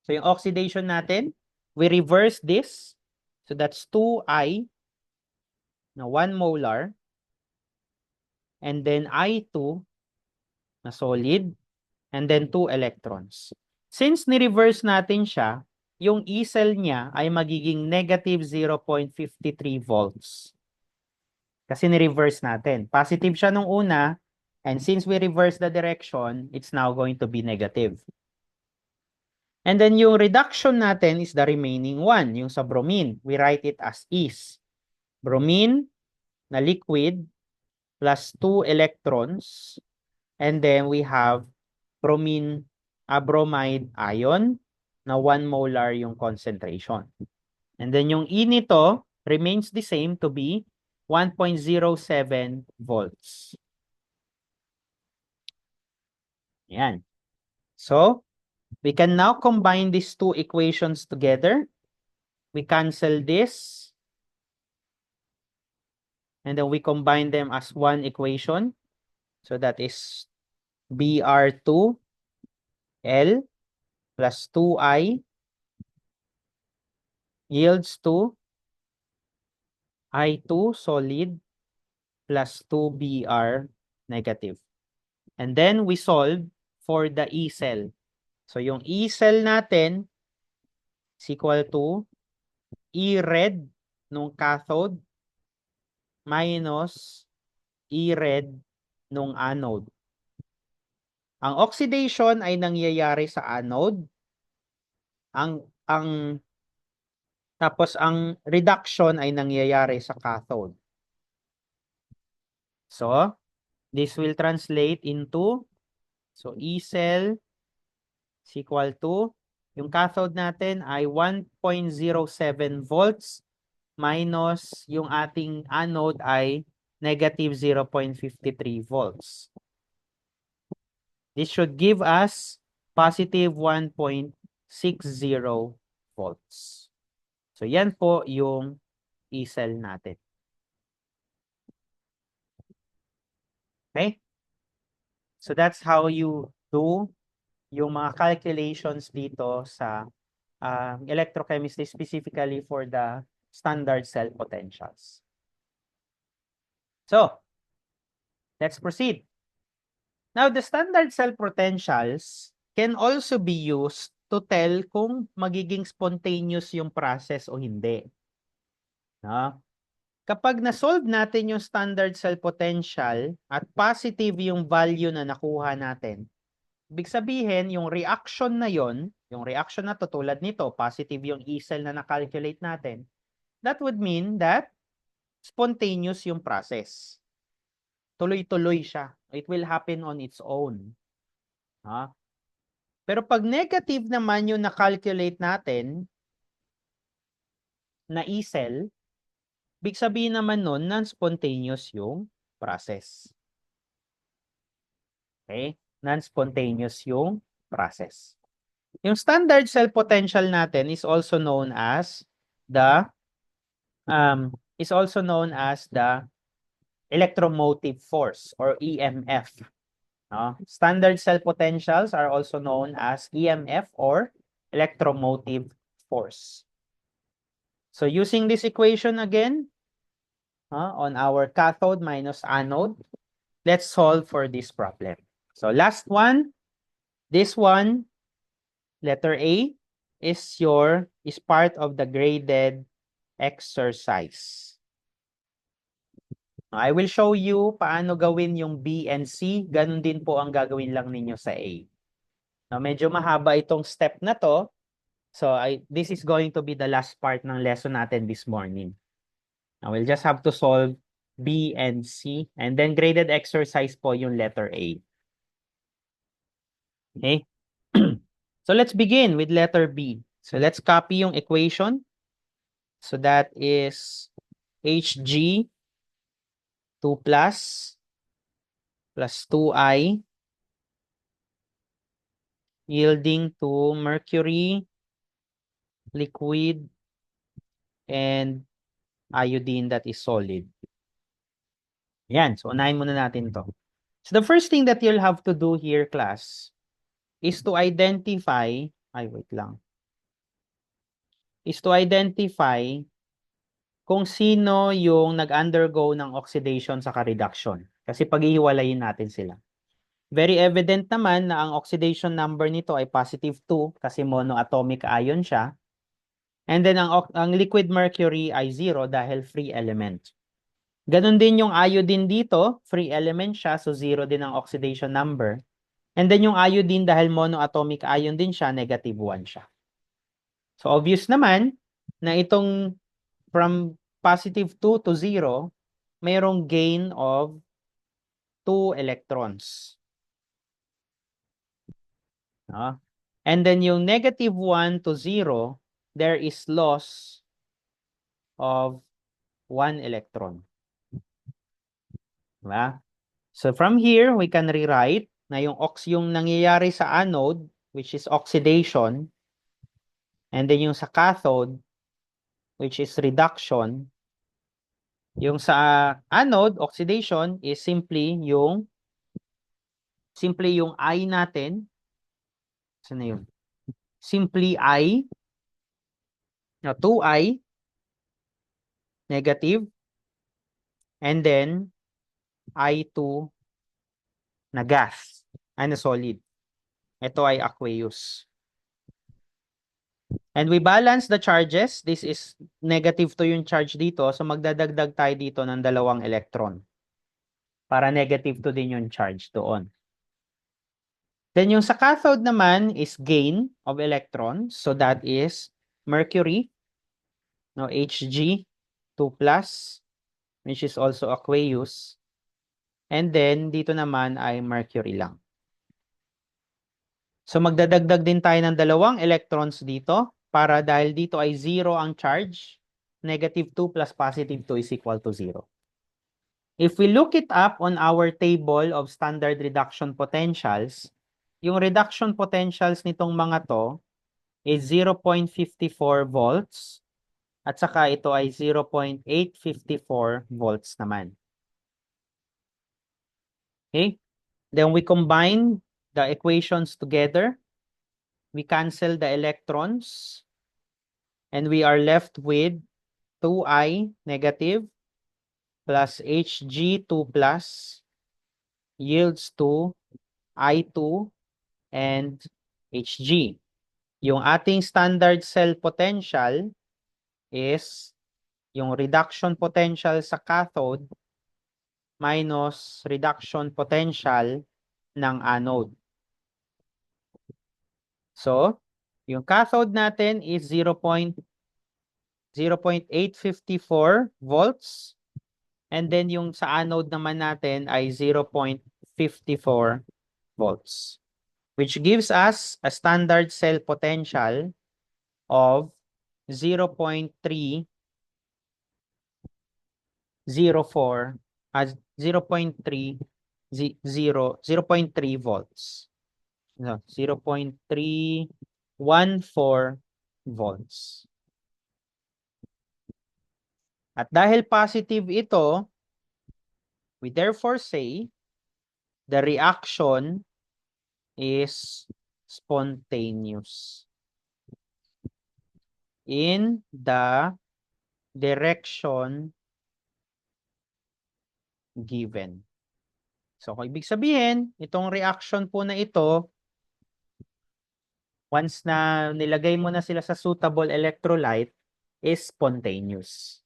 So yung oxidation natin, we reverse this. So that's 2I na 1 molar. And then I2 na solid. And then 2 electrons. Since ni-reverse natin siya, yung E cell niya ay magiging negative 0.53 volts. Kasi ni-reverse natin. Positive siya nung una, and since we reverse the direction, it's now going to be negative. And then yung reduction natin is the remaining one, yung sa bromine. We write it as is. Bromine na liquid plus 2 electrons. And then we have bromide ion na 1 molar yung concentration. And then yung E nito remains the same to be 1.07 volts. Yan. So, we can now combine these two equations together. We cancel this. And then we combine them as one equation. So that is Br2L plus 2I yields to I2 solid plus 2Br negative. And then we solve for the E cell. So yung E cell natin is equal to E red nung cathode minus E red nung anode. Ang oxidation ay nangyayari sa anode. Tapos ang reduction ay nangyayari sa cathode. So, this will translate into, so E cell is equal to, yung cathode natin ay 1.07 volts minus yung ating anode ay negative 0.53 volts. This should give us positive 1.60 volts. So yan po yung E-cell natin. Okay? So that's how you do yung mga calculations dito sa electrochemistry, specifically for the standard cell potentials. So, let's proceed. Now, the standard cell potentials can also be used to tell kung magiging spontaneous yung process o hindi. No? Kapag na-solve natin yung standard cell potential at positive yung value na nakuha natin, ibig sabihin, yung reaction na yon, yung reaction na to tulad nito, positive yung E-cell na na-calculate natin, that would mean that spontaneous yung process. Tuloy-tuloy siya. It will happen on its own. Ha? Pero pag negative naman yung na-calculate natin na E-cell, big sabihin naman nun, non-spontaneous yung process. Okay? Non-spontaneous yung process. Yung standard cell potential natin is also known as the electromotive force or EMF. No? Standard cell potentials are also known as EMF or electromotive force. So using this equation again, on our cathode minus anode, let's solve for this problem. So last one, this one, letter A, is part of the graded exercise. I will show you paano gawin yung B and C. Ganun din po ang gagawin lang ninyo sa A. Now, medyo mahaba itong step na to. So, this is going to be the last part ng lesson natin this morning. Now, we'll just have to solve B and C. And then graded exercise po yung letter A. Okay? So, let's begin with letter B. So, let's copy yung equation. So, that is Hg 2 plus 2I yielding to mercury, liquid, and iodine that is solid. Yan. So, unahin muna natin to. So, the first thing that you'll have to do here, class, is to identify, kung sino yung nag-undergo ng oxidation sa reduction. Kasi paghihiwalayin natin sila. Very evident naman na ang oxidation number nito ay positive 2 kasi monoatomic ion siya. And then ang liquid mercury ay 0 dahil free element. Ganon din yung iodine dito, free element siya, so 0 din ang oxidation number. And then yung iodine dahil monoatomic ion din siya, negative 1 siya. So obvious naman na itong from positive 2 to 0, mayroong gain of 2 electrons. And then yung negative 1 to 0, there is loss of 1 electron. Diba? So from here, we can rewrite na yung nangyayari sa anode, which is oxidation, and then yung sa cathode, which is reduction. Yung sa anode, oxidation, is simply yung I natin. Saan na yun? Simply I, 2I, negative, and then I2 na gas, na solid. Ito ay aqueous. And we balance the charges. This is negative 2 yung charge dito. So magdadagdag tayo dito ng 2 electron. Para negative 2 din yung charge doon. Then yung sa cathode naman is gain of electrons. So that is mercury. No, Hg 2+, which is also aqueous. And then dito naman ay mercury lang. So magdadagdag din tayo ng 2 electrons dito. Para dahil dito ay 0 ang charge, negative 2 plus positive 2 is equal to 0. If we look it up on our table of standard reduction potentials, yung reduction potentials nitong mga to is 0.54 volts at saka ito ay 0.854 volts naman. Okay? Then we combine the equations together. We cancel the electrons and we are left with 2I negative plus Hg2 plus yields to I2 and Hg. Yung ating standard cell potential is yung reduction potential sa cathode minus reduction potential ng anode. So, yung cathode natin is 0.854 volts and then yung sa anode naman natin ay 0.54 volts, which gives us a standard cell potential of 0.304 as 0.3 volts. No, 0.314 volts. At dahil positive ito, we therefore say the reaction is spontaneous in the direction given. So, kung ibig sabihin, itong reaction po na ito, once na nilagay mo na sila sa suitable electrolyte, is spontaneous.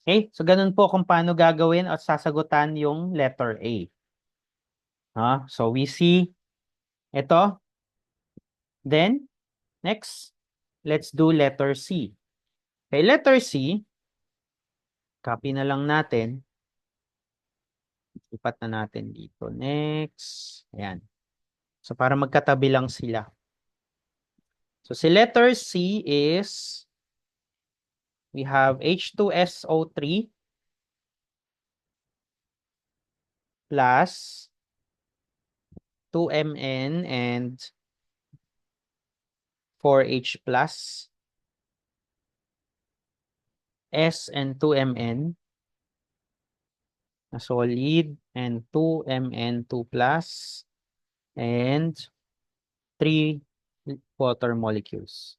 Okay? So, ganun po kung paano gagawin at sasagutan yung letter A. So, we see ito. Then, next, let's do letter C. Okay, letter C, copy na lang natin. Ipat na natin dito. Next. Ayan. So, para magkatabi lang sila. So, si letter C is, we have H2SO3 plus 2Mn and 4H plus S and 2Mn na solid and 2Mn2 plus and 3 water molecules.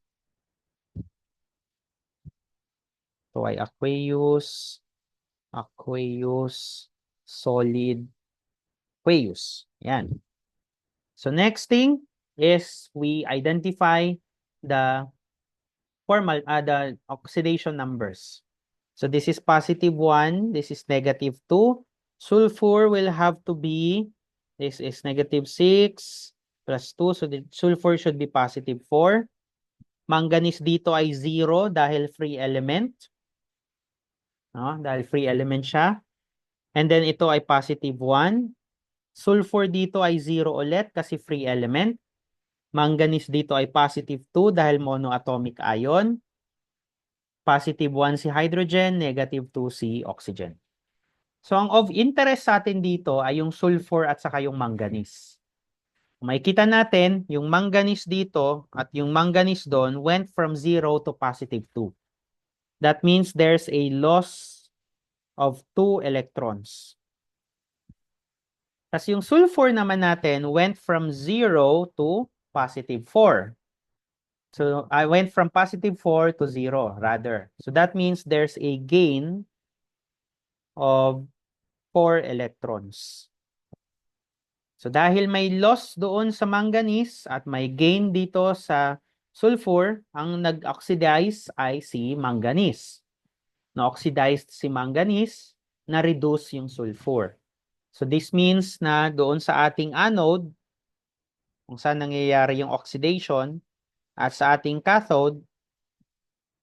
So ay aqueous, solid, aqueous. Yan. So next thing is we identify the the oxidation numbers. So this is +1, this is -2. Sulfur will have to be, this is -6 plus 2. So the sulfur should be +4. Manganese dito ay 0 dahil free element. Dahil free element siya. And then ito ay +1. Sulfur dito ay 0 ulit kasi free element. Manganese dito ay +2 dahil monoatomic ion. +1 si hydrogen, -2 si oxygen. So ang of interest sa atin dito ay yung sulfur at saka yung manganese. Makikita natin yung manganese dito at yung manganese doon went from 0 to +2. That means there's a loss of 2 electrons. Kasi yung sulfur naman natin went from 0 to +4. So I went from +4 to 0 rather. So that means there's a gain of 4 electrons. So dahil may loss doon sa manganese at may gain dito sa sulfur, ang nag-oxidize ay si manganese. Na-oxidized si manganese, na-reduce yung sulfur. So this means na doon sa ating anode, kung saan nangyayari yung oxidation, at sa ating cathode,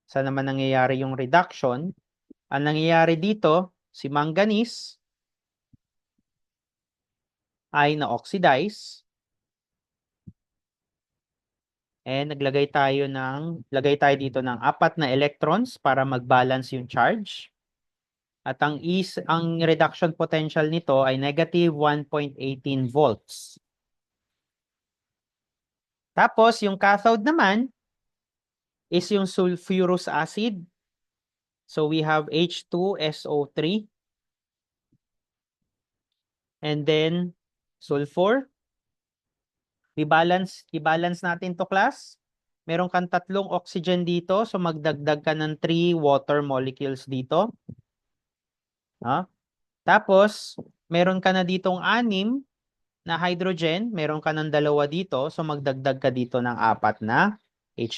saan naman nangyayari yung reduction, ang nangyayari dito, si manganese ay na-oxidize. And lagay tayo dito ng 4 na electrons para mag-balance yung charge. At ang reduction potential nito ay -1.18 volts. Tapos, yung cathode naman is yung sulfurous acid. So, we have H2SO3. And then, sulfur. I-balance natin to, class. Meron kang 3 oxygen dito. So, magdagdag ka ng 3 water molecules dito. Ha? Tapos, meron ka na ditong 6 na hydrogen. Meron ka ng 2 dito. So, magdagdag ka dito ng 4 na H+.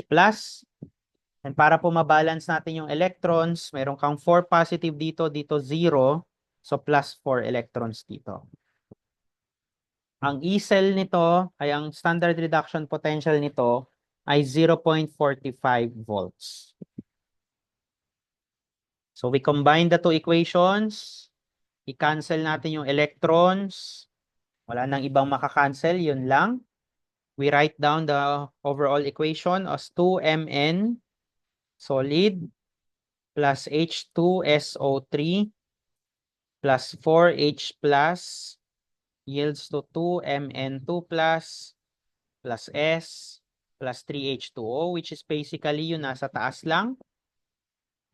And para po mabalance natin yung electrons, meron kang 4 positive dito, dito 0. So, plus 4 electrons dito. Ang E-cell nito, ay ang standard reduction potential nito, ay 0.45 volts. So, we combine the 2 equations. I-cancel natin yung electrons. Wala nang ibang makakancel, yun lang. We write down the overall equation as 2Mn solid plus H2SO3 plus 4H plus yields to 2Mn2 plus S plus 3H2O, which is basically yung nasa taas lang.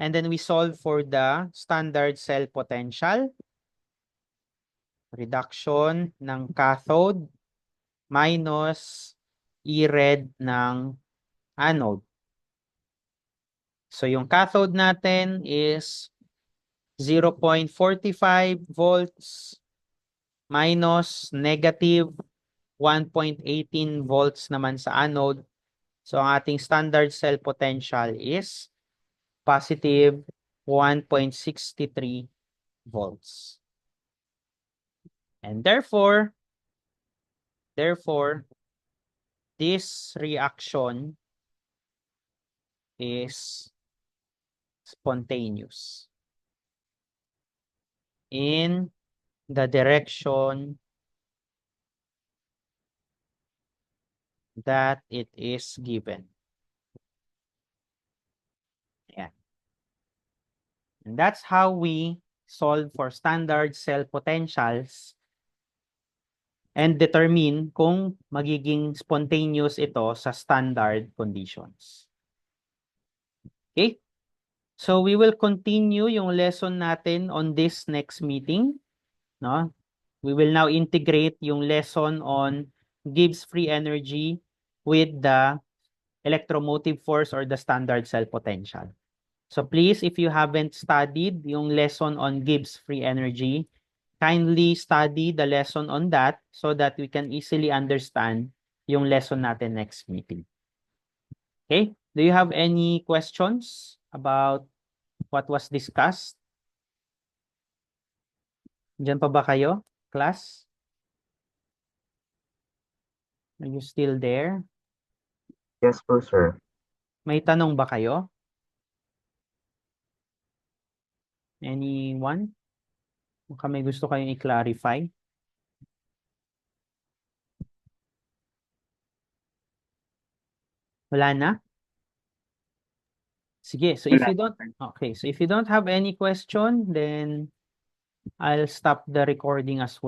And then we solve for the standard cell potential. Reduction ng cathode minus E-red ng anode. So yung cathode natin is 0.45 volts minus negative 1.18 volts naman sa anode. So ang ating standard cell potential is positive 1.63 volts. And therefore, this reaction is spontaneous in the direction that it is given. Yeah. And that's how we solve for standard cell potentials and determine kung magiging spontaneous ito sa standard conditions. Okay? So we will continue yung lesson natin on this next meeting, no? We will now integrate yung lesson on Gibbs free energy with the electromotive force or the standard cell potential. So please, if you haven't studied yung lesson on Gibbs free energy, kindly study the lesson on that so that we can easily understand yung lesson natin next meeting. Okay? Do you have any questions about what was discussed? Diyan pa ba kayo, class? Are you still there? Yes po, sir. May tanong ba kayo? Anyone? Baka may gusto kayong i-clarify? Wala na? Sige, so if you don't, okay, so if you don't have any question, then I'll stop the recording as well.